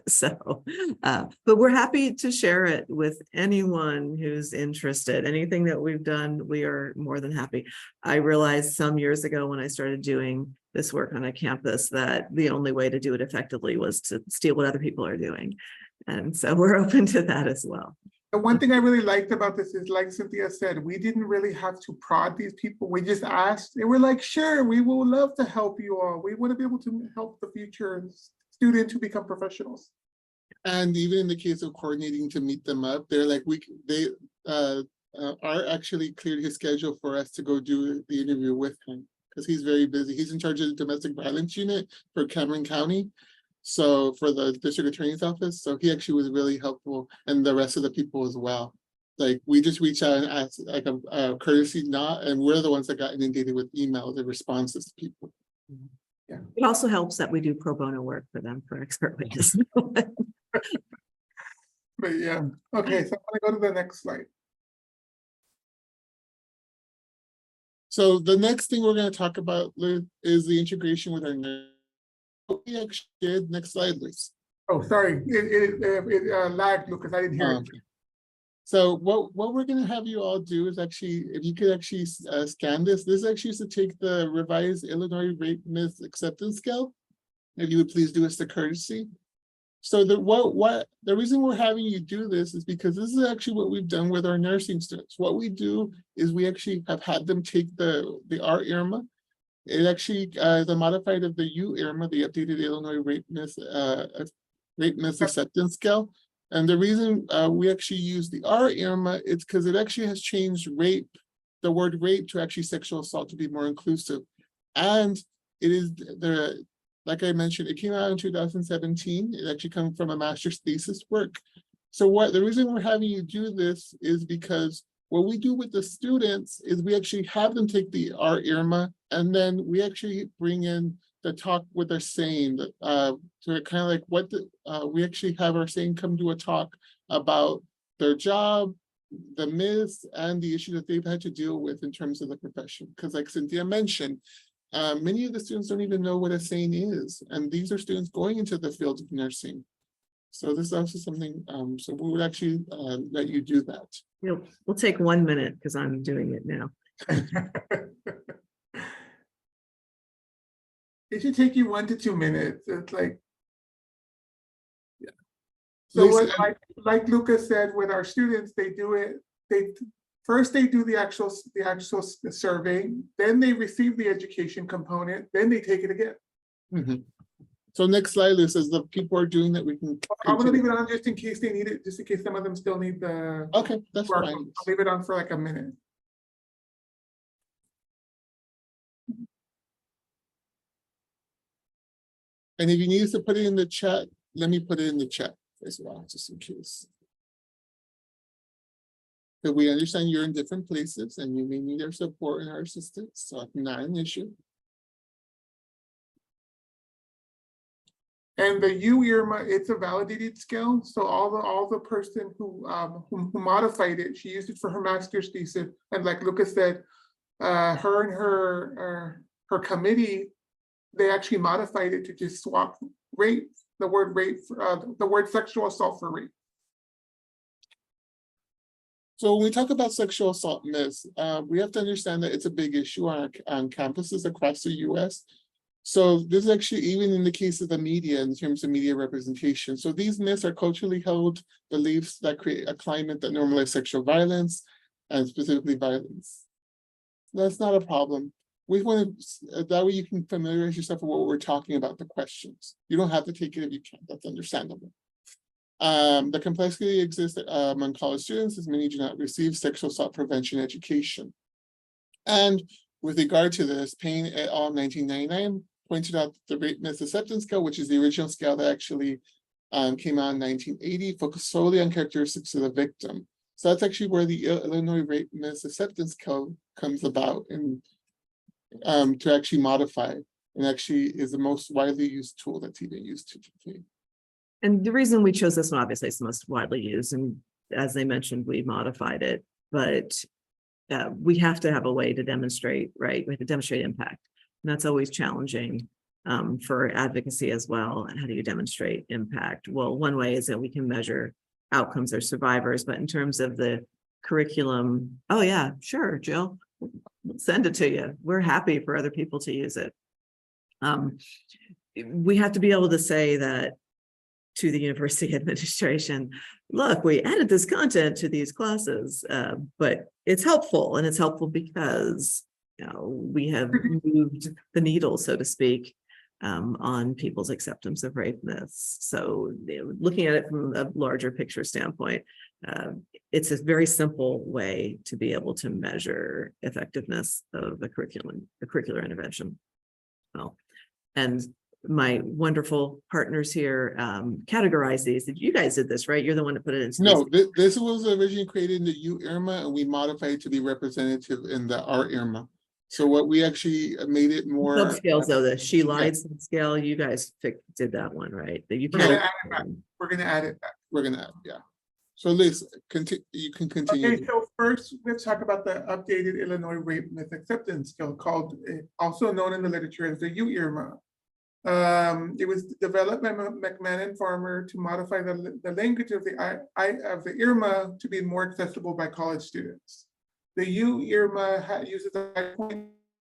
So, but we're happy to share it with anyone who's interested. Anything that we've done, we are more than happy. I realized some years ago when I started doing this work on a campus that the only way to do it effectively was to steal what other people are doing. And so we're open to that as well. The one thing I really liked about this is, like Cynthia said, we didn't really have to prod these people. We just asked, and we're like, sure, we will love to help you all. We want to be able to help the future students who become professionals. And even in the case of coordinating to meet them up, they're like, Art actually cleared his schedule for us to go do the interview with him, because he's very busy. He's in charge of the domestic violence unit for Cameron County. So for the district attorney's office, so he actually was really helpful, and the rest of the people as well. Like, we just reached out and asked like a courtesy nod, and we're the ones that got inundated with emails and responses to people. It also helps that we do pro bono work for them for expert witness. But yeah, okay, so I'm gonna go to the next slide. So the next thing we're going to talk about, Liz, is the integration with our nurse. We actually did. Next slide, Liz. Oh, sorry, it lagged, Lucas, I didn't hear it. Okay. So what we're going to have you all do is actually, if you could actually scan this, this actually is to take the revised Illinois rate myth acceptance scale. If you would please do us the courtesy. So the reason we're having you do this is because this is actually what we've done with our nursing students. What we do is we actually have had them take the R IRMA. It actually is a modified of the U IRMA, the updated Illinois rate myth acceptance scale. And the reason we actually use the R IRMA is because it actually has changed rape, the word rape, to actually sexual assault to be more inclusive. And it is like I mentioned, it came out in 2017. It actually comes from a master's thesis work. So the reason we're having you do this is because what we do with the students is we actually have them take the R IRMA, and then we actually bring in the talk with their saying, to kind of like we actually have our saying come to a talk about their job, the myths, and the issue that they've had to deal with in terms of the profession. Because like Cynthia mentioned, many of the students don't even know what a saying is, and these are students going into the field of nursing. So this is also something, so we would actually let you do that. We'll take 1 minute because I'm doing it now. It should take you 1 to 2 minutes. It's like, Yeah. so Lisa, what, like Lucas said, with our students, they do it, first they do the actual survey, then they receive the education component, then they take it again. Mhm. So next slide, Liz, as the people are doing that, we can. I'm gonna continue. leave it on just in case they need it, just in case some of them still need the. Okay, that's QR fine. code. I'll leave it on for like a minute. And if you need us to put it in the chat, let me put it in the chat as well, just in case. But we understand you're in different places and you may need our support and our assistance, so it's not an issue. And the U IRMA, it's a validated scale. So all the person who modified it, she used it for her master's thesis. And like Lucas said, her and her committee, they actually modified it to just swap rape, the word sexual assault for rape. So when we talk about sexual assault myths, we have to understand that it's a big issue on campuses across the US. So this is actually even in the case of the media in terms of media representation. So these myths are culturally held beliefs that create a climate that normalizes sexual violence and specifically violence. That's not a problem. We want to, that way you can familiarize yourself with what we're talking about, the questions. You don't have to take it if you can't, that's understandable. The complexity exists among college students as many do not receive sexual assault prevention education. And with regard to this, Payne et al. 1999 pointed out the rape myth acceptance scale, which is the original scale that actually came out in 1980, focused solely on characteristics of the victim. So that's actually where the Illinois rape myth acceptance scale comes about, and to actually modify, and actually is the most widely used tool that's even used today. And the reason we chose this one, obviously, is the most widely used, and as they mentioned, we modified it, but we have to have a way to demonstrate, right? We have to demonstrate impact, and that's always challenging for advocacy as well. And how do you demonstrate impact? Well, one way is that we can measure outcomes or survivors, but in terms of the curriculum, oh yeah, sure, Jill, send it to you. We're happy for other people to use it. We have to be able to say that to the university administration, look, we added this content to these classes, but it's helpful, and it's helpful because we have moved the needle, so to speak, on people's acceptance of rape myths. So looking at it from a larger picture standpoint, it's a very simple way to be able to measure effectiveness of the curricular intervention. Well, and my wonderful partners here categorize these. You guys did this, right? You're the one that put it into No, this was originally created in the U IRMA, and we modified it to be representative in the R IRMA. So what we actually made it more. Subscales though, the she lied subscale, you guys did that one, right? That you We're gonna can't. add it back. We're gonna add it back. We're gonna add, yeah. So Liz, you can continue. Okay, so first, let's talk about the updated Illinois rape myth acceptance scale called, also known in the literature as the U-IRMA. It was developed by McMahon Farmer to modify the language of the IRMA to be more accessible by college students. The U-IRMA uses a 5-point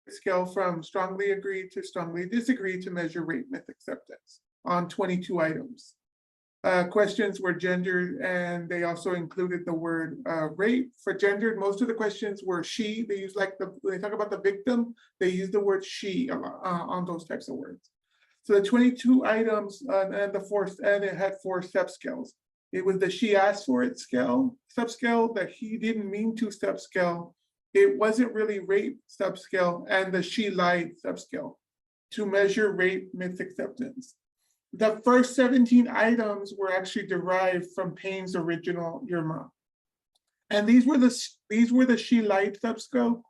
scale from strongly agree to strongly disagree to measure rape myth acceptance on 22 items. Questions were gendered, and they also included the word rape. For gendered, most of the questions were she. They use when they talk about the victim, they use the word she on those types of words. So the 22 items and it had 4 subscales. It was the she asked for it scale, subscale, the he didn't mean to subscale. It wasn't really rape subscale, and the she lied subscale to measure rape myth acceptance. The first 17 items were actually derived from Payne's original IRMA. And these were the she lied subscale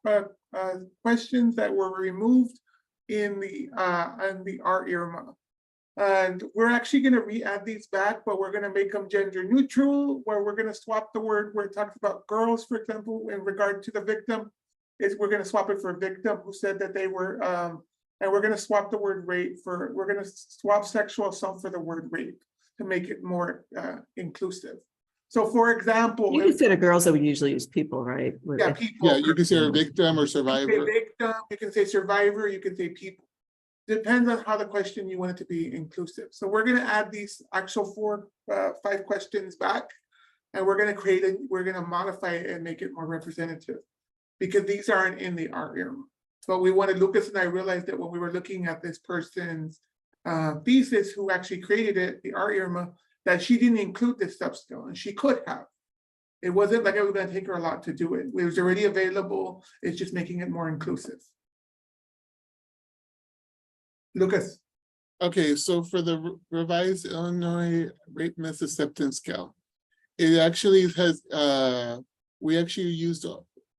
questions that were removed in the our IRMA. And we're actually going to re-add these back, but we're going to make them gender neutral, where we're going to swap the word where it talks about girls, for example, in regard to the victim, we're going to swap it for victim who said that they were and we're going to swap the word rape we're going to swap sexual assault for the word rape to make it more inclusive. So for example, You consider girls that we usually use people, right? yeah, people. Yeah, you can say a victim or You can survivor. say victim, you can say survivor, you can say people. Depends on how the question you want it to be inclusive. So we're going to add these actual 5 questions back, and we're going to modify it and make it more representative, because these aren't in the IRMA. But Lucas and I realized that when we were looking at this person's thesis, who actually created it, the IRMA, that she didn't include this subscale, and she could have. It wasn't like it was going to take her a lot to do it. It was already available. It's just making it more inclusive. Lucas. Okay, so for the revised Illinois rape myth acceptance scale, it actually has, we actually used,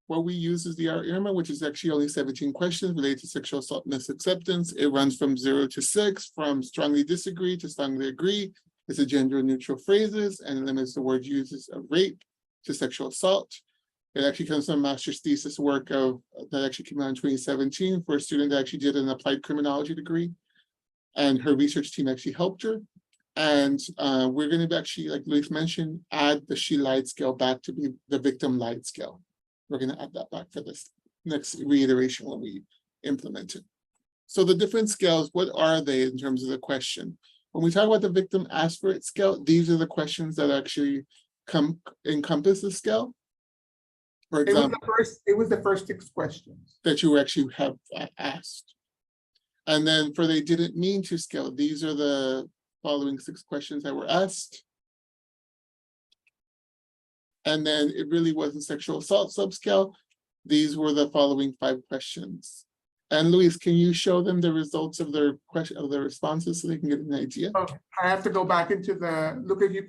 what we use is the IRMA, which is actually only 17 questions related to sexual assault myth acceptance. It runs from 0 to 6, from strongly disagree to strongly agree. It's a gender neutral phrases, and limits the word uses of rape to sexual assault. It actually comes from a master's thesis work that actually came out in 2017 for a student that actually did an applied criminology degree. And her research team actually helped her. And we're going to actually, like Luis mentioned, add the she lied scale back to be the victim lied scale. We're going to add that back for this next reiteration when we implement it. So the different scales, what are they in terms of the question? When we talk about the victim asked for it scale, these are the questions that actually encompass the scale. For example, it was the first 6 questions that you actually have asked. And then for they didn't mean to scale, these are the following 6 questions that were asked. And then it really wasn't sexual assault subscale. These were the following 5 questions. And Luis, can you show them the results of their responses so they can get an idea? Okay, I have to go back into the look at you.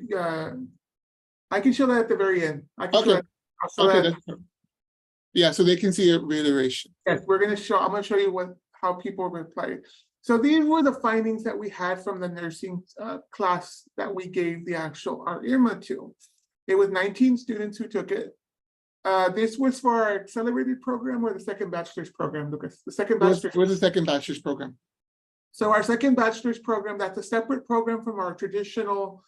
I can show that at the very end. I can show Okay. Yeah, so they can see a reiteration. Yes, I'm going to show you how people replied. So these were the findings that we had from the nursing class that we gave the actual IRMA to. It was 19 students who took it. This was for our accelerated program or the second bachelor's program, Lucas? The second bachelor's. What's the second bachelor's program? So our second bachelor's program, that's a separate program from our traditional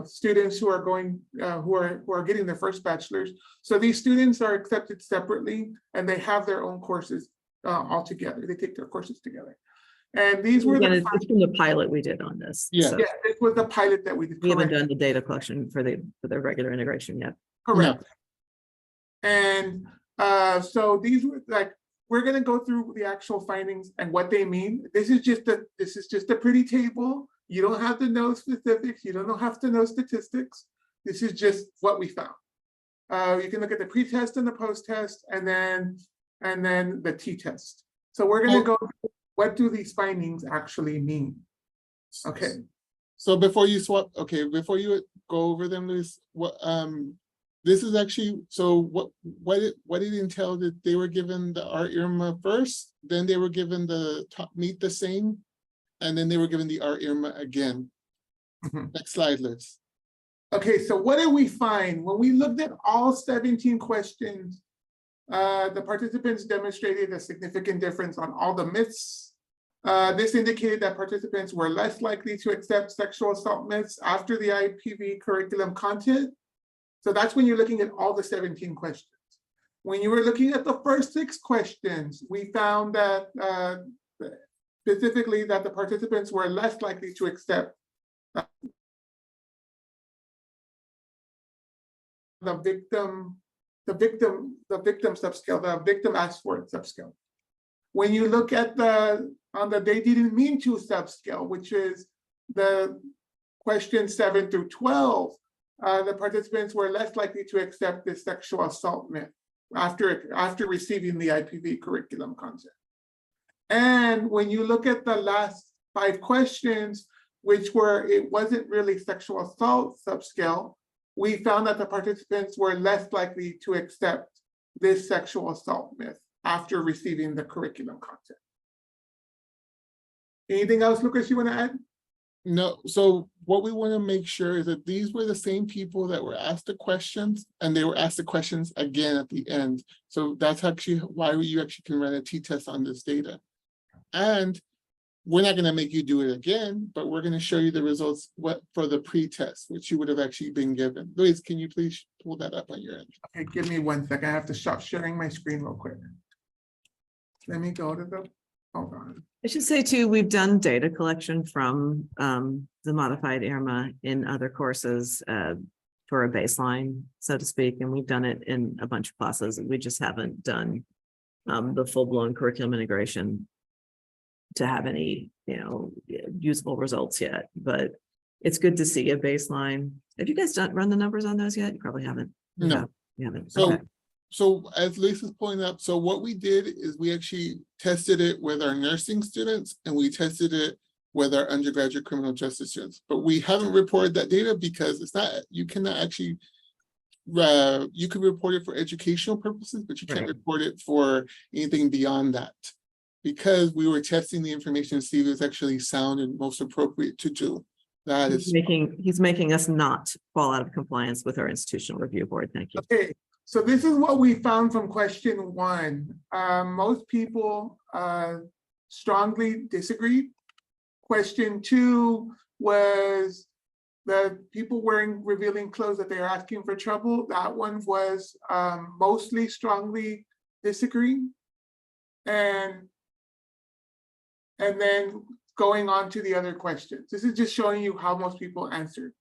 students who are going, who are getting their first bachelor's. So these students are accepted separately, and they have their own courses all together. They take their courses together. And these were it's from the pilot we did on this. Yeah. So yeah, this was the pilot that we did. we haven't correct. done the data collection for the regular integration yet. Correct. And so these were we're going to go through the actual findings and what they mean. This is just a pretty table. You don't have to know specifics. You don't have to know statistics. This is just what we found. You can look at the pre-test and the post-test, and then the t-test. So we're going to go, what do these findings actually mean? Okay. So before you go over them, Luis, what This is actually, so what it entailed that they were given the R Irma first, then they were given the top meet the same, and then they were given the R Irma again. Mhm. Next slide, Liz. Okay, so what did we find? When we looked at all 17 questions, the participants demonstrated a significant difference on all the myths. This indicated that participants were less likely to accept sexual assault myths after the IPV curriculum content. So that's when you're looking at all the 17 questions. When you were looking at the first 6 questions, we found that specifically that the participants were less likely to accept the victim subscale, the victim asked for it subscale. When you look at on the they didn't mean to subscale, which is the questions 7 through 12, the participants were less likely to accept this sexual assault myth after receiving the IPV curriculum content. And when you look at the last 5 questions, which were, it wasn't really sexual assault subscale, we found that the participants were less likely to accept this sexual assault myth after receiving the curriculum content. Anything else, Lucas, you want to add? No, so what we want to make sure is that these were the same people that were asked the questions, and they were asked the questions again at the end. So that's actually why you actually can run a t-test on this data. And we're not going to make you do it again, but we're going to show you the results for the pre-test, which you would have actually been given. Luis, can you please pull that up on your end? Okay, give me 1 second. I have to stop sharing my screen real quick. Let me go to the, hold on. I should say too, we've done data collection from the modified IRMA in other courses for a baseline, so to speak, and we've done it in a bunch of classes. We just haven't done the full-blown curriculum integration to have any, usable results yet. But it's good to see a baseline. Have you guys run the numbers on those yet? You probably haven't. No. You haven't. So, Okay. so as Lisa's pointing out, so what we did is we actually tested it with our nursing students and we tested it with our undergraduate criminal justice students, but we haven't reported that data because it's not, you cannot actually, you can report it for educational purposes, but you can't report it for anything beyond that. Because we were testing the information to see if it's actually sound and most appropriate to do. That is He's making us not fall out of compliance with our institutional review board. Thank you. Okay, so this is what we found from question 1. Most people strongly disagreed. Question 2 was the people wearing revealing clothes that they are asking for trouble. That one was mostly strongly disagreeing. And then going on to the other questions. This is just showing you how most people answered.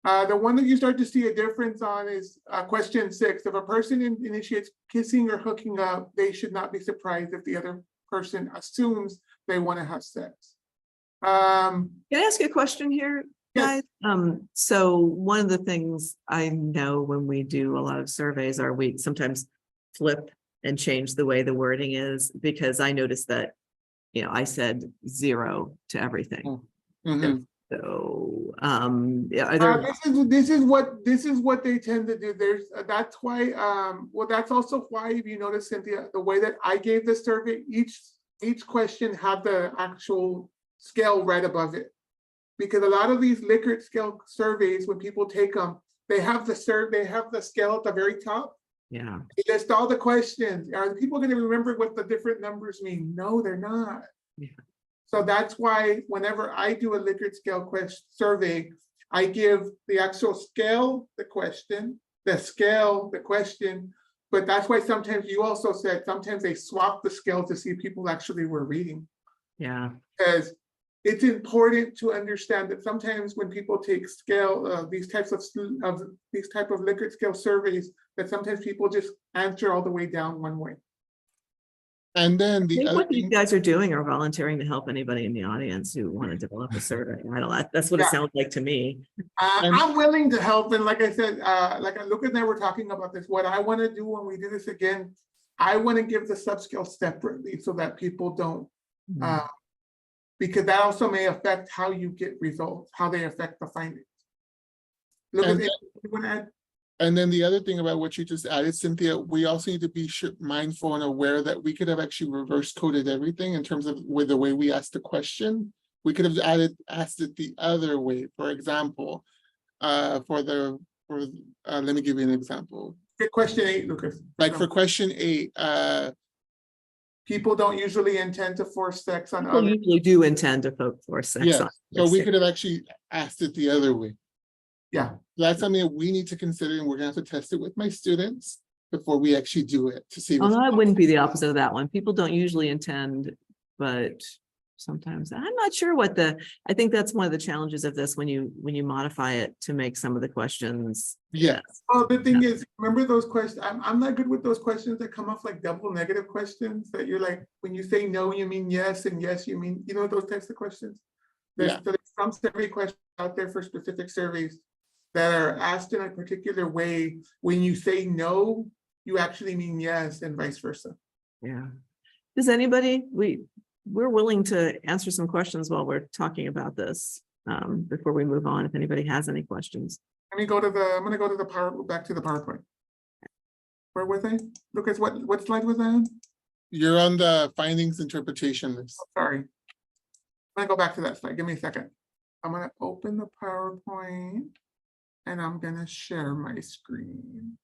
The one that you start to see a difference on is question 6. If a person initiates kissing or hooking up, they should not be surprised if the other person assumes they want to have sex. Can I ask you a question here, guys? Yes. So one of the things I know when we do a lot of surveys are we sometimes flip and change the way the wording is, because I noticed that, I said 0 to everything. Mhm. So, yeah, are there, This is what they tend to do. That's why, well, that's also why, if you notice, Cynthia, the way that I gave the survey, each question had the actual scale right above it. Because a lot of these Likert scale surveys, when people take them, they have the scale at the very top. yeah. They list all the questions. Are the people going to remember what the different numbers mean? No, they're not. Yeah. So that's why whenever I do a Likert scale survey, I give the actual scale, the question, the scale, the question. But that's why sometimes you also said sometimes they swap the scale to see if people actually were reading. Yeah. Because it's important to understand that sometimes when people take scale, these type of Likert scale surveys, that sometimes people just answer all the way down one way. And then I the think other what you thing, guys are doing are volunteering to help anybody in the audience who want to develop a survey. That's what it Yeah. sounds like to me. I'm willing to help, and like I said, like Lucas and I were talking about this. What I want to do when we do this again, I want to give the subscale separately so that people don't, because that also may affect how you get results, how they affect the findings. Lucas, And- anything you want to add? And then the other thing about what you just added, Cynthia, we also need to be mindful and aware that we could have actually reverse coded everything in terms of with the way we asked the question. We could have asked it the other way. For example, let me give you an example. Good question 8, Lucas. Like for question 8, People don't usually intend to force sex on People others. usually do intend to vote for sex. yes, on so we others. could have actually asked it the other way. Yeah, That's something that we need to consider, and we're gonna have to test it with my students before we actually do it to see. if Oh, it's- no, it wouldn't be the opposite of that one. People don't usually intend, but sometimes I'm not sure I think that's one of the challenges of this when you modify it to make some of the questions. Yes, well, the thing is, remember those questions, I'm not good with those questions that come off like double negative questions that you're like, when you say no, you mean yes, and yes, you mean, those types of questions. Yeah. So there's some survey questions out there for specific surveys that are asked in a particular way. When you say no, you actually mean yes, and vice versa. Yeah. Does anybody, we're willing to answer some questions while we're talking about this, before we move on, if anybody has any questions. I'm gonna go to the back to the PowerPoint. Where was I? Lucas, what slide was I on? you're on the findings interpretation list. Sorry. I'm gonna go back to that slide. Give me a second. I'm gonna open the PowerPoint and I'm gonna share my screen.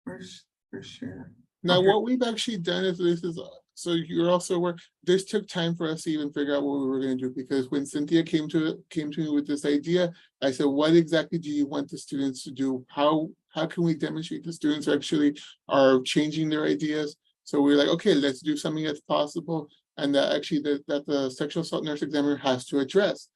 Where's share? Now, Okay. what we've actually done is so you're also aware, this took time for us to even figure out what we were gonna do, because when Cynthia came to me with this idea, I said, what exactly do you want the students to do? How can we demonstrate the students actually are changing their ideas? So we're like, okay, let's do something that's possible, and that actually that the sexual assault nurse examiner has to address.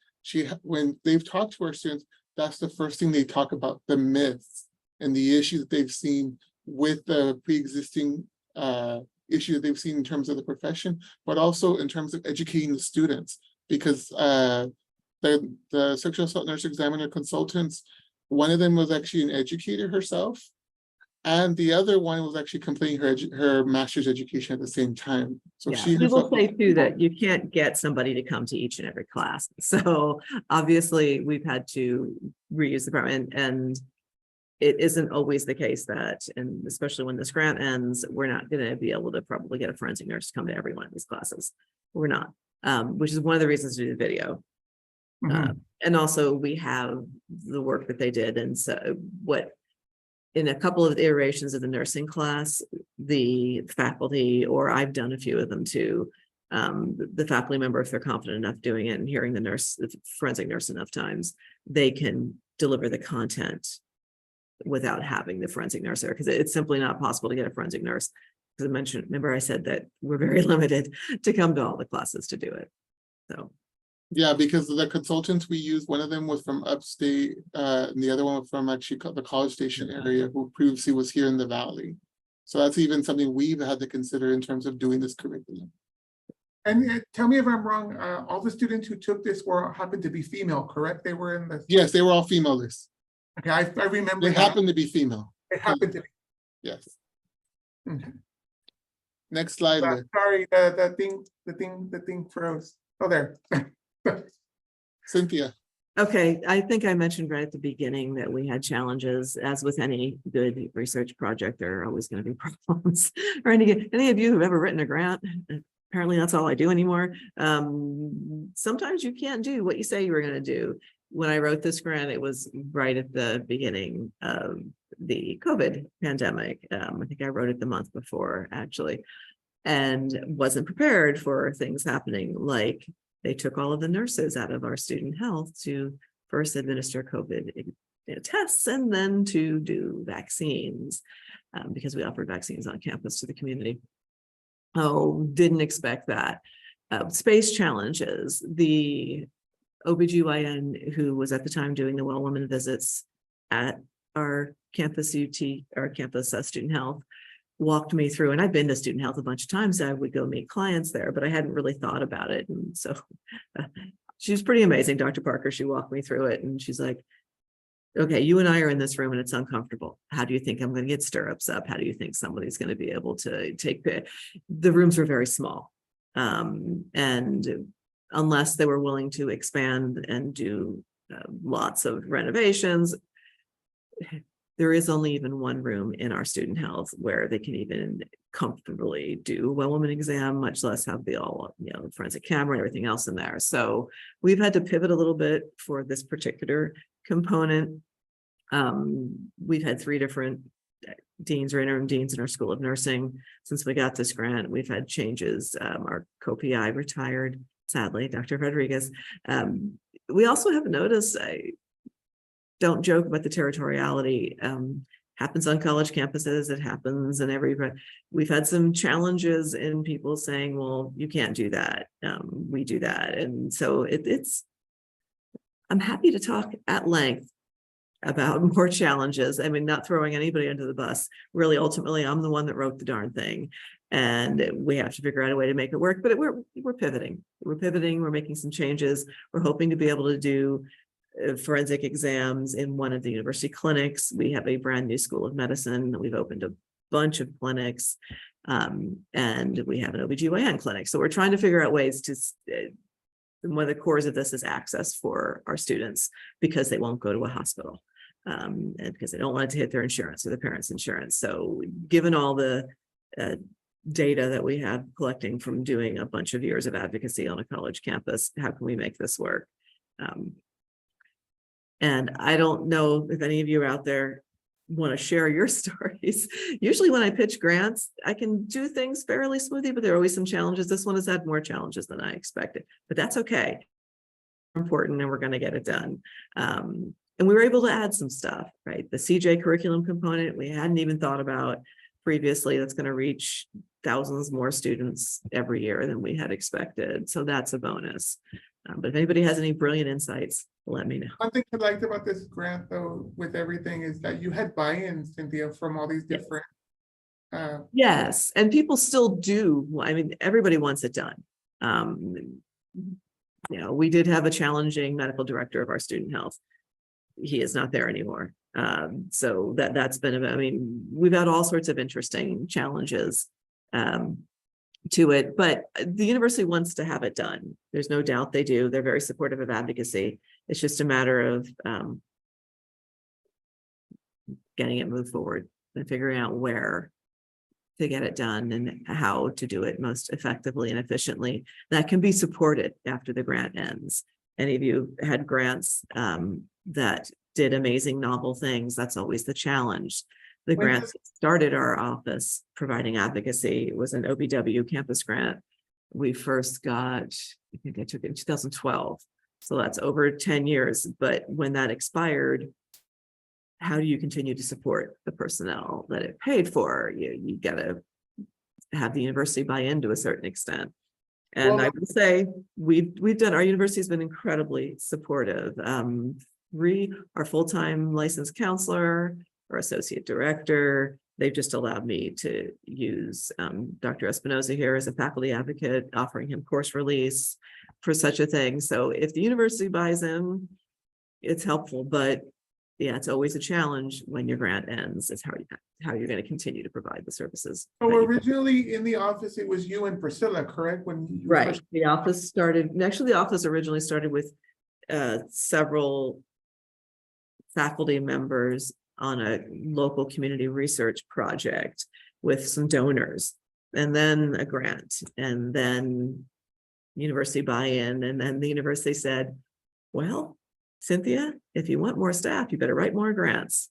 When they've talked to our students, that's the first thing they talk about, the myths and the issues that they've seen with the pre-existing issue that they've seen in terms of the profession, but also in terms of educating the students, because the sexual assault nurse examiner consultants, one of them was actually an educator herself, and the other one was actually completing her master's education at the same time. So Yeah, she we will herself, say too that you can't get somebody to come to each and every class. So obviously we've had to reuse the program, and it isn't always the case that, and especially when this grant ends, we're not going to be able to probably get a forensic nurse to come to every one of these classes. We're not, which is one of the reasons to do the video. And also we have the work that they did. And so in a couple of iterations of the nursing class, the faculty, or I've done a few of them too, the faculty member, if they're confident enough doing it and hearing the forensic nurse enough times, they can deliver the content without having the forensic nurse there, because it's simply not possible to get a forensic nurse. As I mentioned, remember I said that we're very limited to come to all the classes to do it. So yeah, because the consultants we used, one of them was from upstate, and the other one was from actually the College Station area, who previously was here in the Valley. So that's even something we've had to consider in terms of doing this curriculum. And tell me if I'm wrong, all the students who took this happened to be female, correct? They were in the. Yes, they were all female lists. Okay, I remember They that. happened to be female. It happened to be. Yes. Okay. Next slide, Liz. Sorry, the thing froze. Oh, there. Cynthia. okay, I think I mentioned right at the beginning that we had challenges. As with any good research project, there are always going to be problems. Or any of you who've ever written a grant, apparently that's all I do anymore. Sometimes you can't do what you say you were going to do. When I wrote this grant, it was right at the beginning of the COVID pandemic. I think I wrote it the month before, actually, and wasn't prepared for things happening, like they took all of the nurses out of our student health to first administer COVID tests and then to do vaccines, because we offered vaccines on campus to the community. Oh, didn't expect that. Space challenges. The OBGYN who was at the time doing the well woman visits at our campus our campus student health, walked me through, and I've been to student health a bunch of times. I would go meet clients there, but I hadn't really thought about it. And so she was pretty amazing, Dr. Parker. She walked me through it and she's like, okay, you and I are in this room and it's uncomfortable. How do you think I'm going to get stirrups up? How do you think somebody's going to be able to take the rooms were very small. And unless they were willing to expand and do lots of renovations, there is only even one room in our student health where they can even comfortably do a well woman exam, much less have the all, forensic camera and everything else in there. So we've had to pivot a little bit for this particular component. We've had 3 different deans or interim deans in our School of Nursing since we got this grant. We've had changes. Our co-PI retired, sadly, Dr. Rodriguez. We also have noticed, I don't joke about the territoriality, happens on college campuses, it happens in we've had some challenges in people saying, well, you can't do that. We do that. And so I'm happy to talk at length about more challenges. I mean, not throwing anybody under the bus. Really, ultimately, I'm the one that wrote the darn thing. And we have to figure out a way to make it work. But we're pivoting. We're pivoting. We're making some changes. We're hoping to be able to do forensic exams in one of the university clinics. We have a brand new School of Medicine. We've opened a bunch of clinics. And we have an OBGYN clinic. So we're trying to figure out ways to one of the cores of this is access for our students because they won't go to a hospital and because they don't want it to hit their insurance or their parents' insurance. So given all the data that we have collecting from doing a bunch of years of advocacy on a college campus, how can we make this work? And I don't know if any of you out there want to share your stories. Usually when I pitch grants, I can do things fairly smoothly, but there are always some challenges. This one has had more challenges than I expected, but that's okay. Important, and we're going to get it done. And we were able to add some stuff, right? The CJ curriculum component we hadn't even thought about previously. That's going to reach thousands more students every year than we had expected. So that's a bonus. But if anybody has any brilliant insights, let me know. One thing I liked about this grant, though, with everything, is that you had buy-in, Cynthia, from all these different. Yes, and people still do. I mean, everybody wants it done. We did have a challenging medical director of our student health. He is not there anymore. So that's been, I mean, we've had all sorts of interesting challenges to it, but the university wants to have it done. There's no doubt they do. They're very supportive of advocacy. It's just a matter of getting it moved forward and figuring out where to get it done and how to do it most effectively and efficiently. That can be supported after the grant ends. Any of you had grants that did amazing novel things? That's always the challenge. The grant that started our office providing advocacy was an OBW campus grant. We first got, I think I took it in 2012. So that's over 10 years. But when that expired, how do you continue to support the personnel that it paid for? You got to have the university buy in to a certain extent. And I would say we've done, our university has been incredibly supportive. Our full-time licensed counselor, our associate director, they've just allowed me to use Dr. Espinoza here as a faculty advocate, offering him course release for such a thing. So if the university buys in, it's helpful, but yeah, it's always a challenge when your grant ends, is how you're going to continue to provide the services. So originally in the office, it was you and Priscilla, correct? When you right. The office started, actually the office originally started with several faculty members on a local community research project with some donors, and then a grant, and then university buy-in. And then the university said, well, Cynthia, if you want more staff, you better write more grants.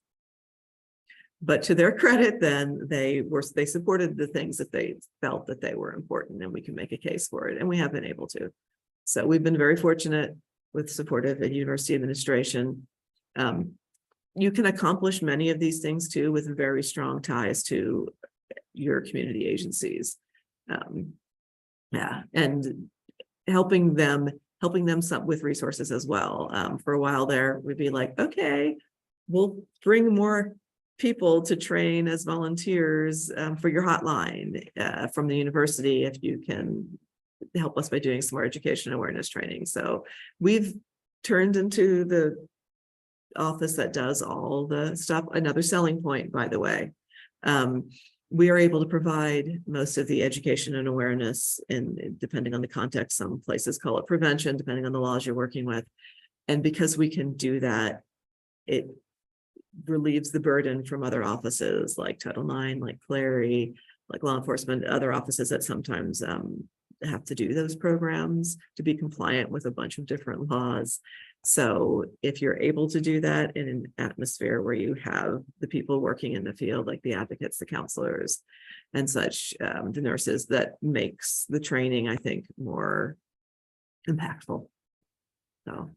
But to their credit, then they supported the things that they felt that they were important, and we can make a case for it. And we have been able to. So we've been very fortunate with supportive university administration. You can accomplish many of these things too with very strong ties to your community agencies. And helping them with resources as well. For a while there, we'd be like, okay, we'll bring more people to train as volunteers for your hotline from the university if you can help us by doing some more education awareness training. So we've turned into the office that does all the stuff. Another selling point, by the way, we are able to provide most of the education and awareness, and depending on the context, some places call it prevention, depending on the laws you're working with. And because we can do that, relieves the burden from other offices like Title IX, like Clary, like law enforcement, other offices that sometimes have to do those programs to be compliant with a bunch of different laws. So if you're able to do that in an atmosphere where you have the people working in the field, like the advocates, the counselors and such, the nurses, that makes the training, I think, more impactful. So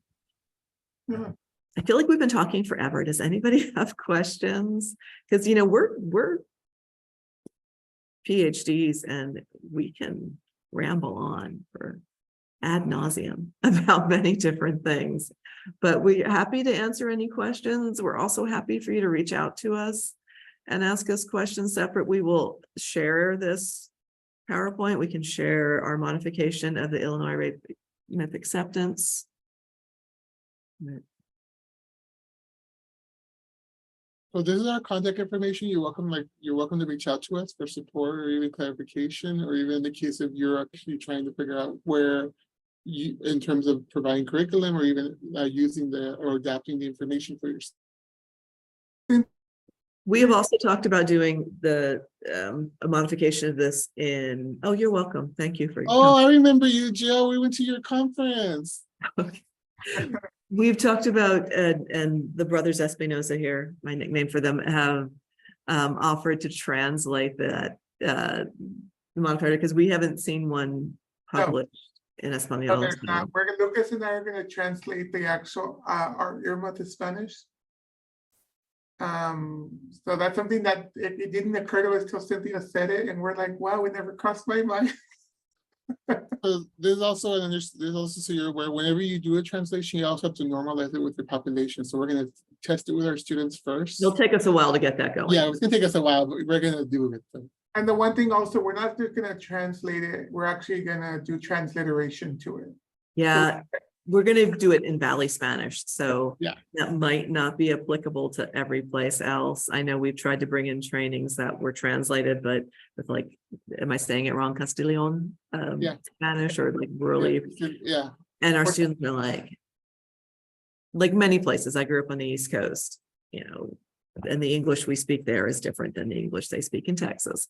Yeah. I feel like we've been talking forever. Does anybody have questions? Because, you know, we're PhDs and we can ramble on for ad nauseum about many different things, but we're happy to answer any questions. We're also happy for you to reach out to us and ask us questions separate. We will share this PowerPoint. We can share our modification of the Illinois Rape Myth Acceptance. So this is our contact information. You're welcome to reach out to us for support or even clarification, or even in the case of you're actually trying to figure out where you, in terms of providing curriculum or even using or adapting the information for yourself. We have also talked about doing a modification of this in, oh, you're welcome. Thank you for your Oh, I remember you, Jill. We went to your conference. We've talked about, and the brothers Espinosa here, my nickname for them, have offered to translate that the modifier, because we haven't seen one published in Espanol. There's not. Lucas and I are gonna translate the actual our Irma to Spanish. So that's something that it didn't occur to us till Cynthia said it, and we're like, wow, it never crossed my mind. So there's also so you're aware, whenever you do a translation, you also have to normalize it with your population. So we're going to test it with our students first. It'll take us a while to get that going. Yeah, it's gonna take us a while, but we're gonna do it. So. And the one thing also, we're not just gonna translate it, we're actually gonna do transliteration to it. Yeah, we're going to do it in Valley Spanish, so Yeah. that might not be applicable to every place else. I know we've tried to bring in trainings that were translated, but with like, am I saying it wrong? Castilian Yeah. Spanish, or like rurally, Yeah. and our students are like many places. I grew up on the East Coast, you know, and the English we speak there is different than the English they speak in Texas.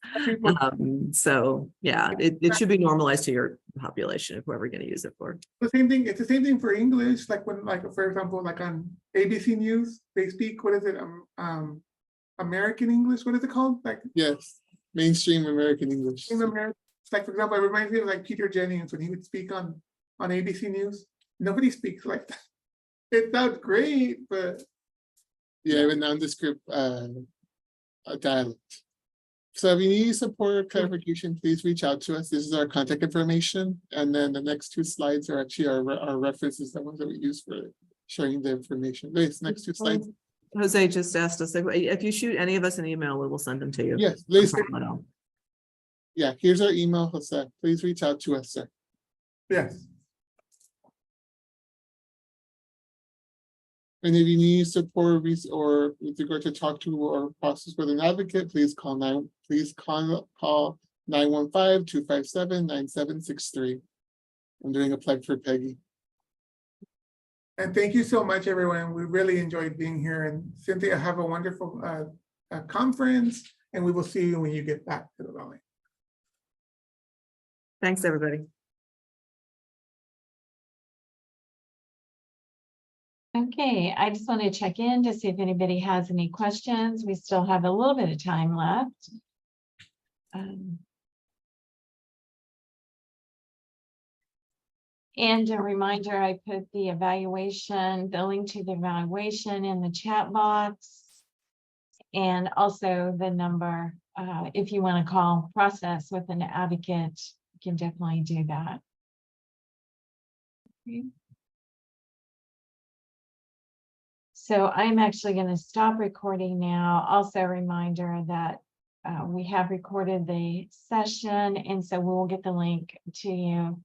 So yeah, it should be normalized to your population if we're ever going to use it for. The same thing, it's the same thing for English, like when, like, for example, like on ABC News, they speak, what is it, American English, what is it called? Like, Yes. Mainstream American English. in America, like, for example, it reminds me of like Peter Jennings when he would speak on ABC News. Nobody speaks like that. It sounds great, but Yeah, but nondescript dialect. So if you need support or clarification, please reach out to us. This is our contact information. And then the next two slides are actually our references, the ones that we use for sharing the information. These next two slides. Jose just asked us, if you shoot any of us an email, we will send them to you. Yes, No please. problem at all. Yeah, here's our email, Jose. Please reach out to us, sir. yes. And if you need support or with regard to talk to or process with an advocate, please call 915-257-9763. I'm doing a plug for Peggy. And thank you so much, everyone. We really enjoyed being here, and Cynthia, have a wonderful conference, and we will see you when you get back to the Valley. Thanks, everybody. Okay, I just want to check in to see if anybody has any questions. We still have a little bit of time left. And a reminder, I put the link to the evaluation in the chat box. And also the number, if you want to call process with an advocate, you can definitely do that. Okay. So I'm actually going to stop recording now. Also a reminder that we have recorded the session, and so we'll get the link to you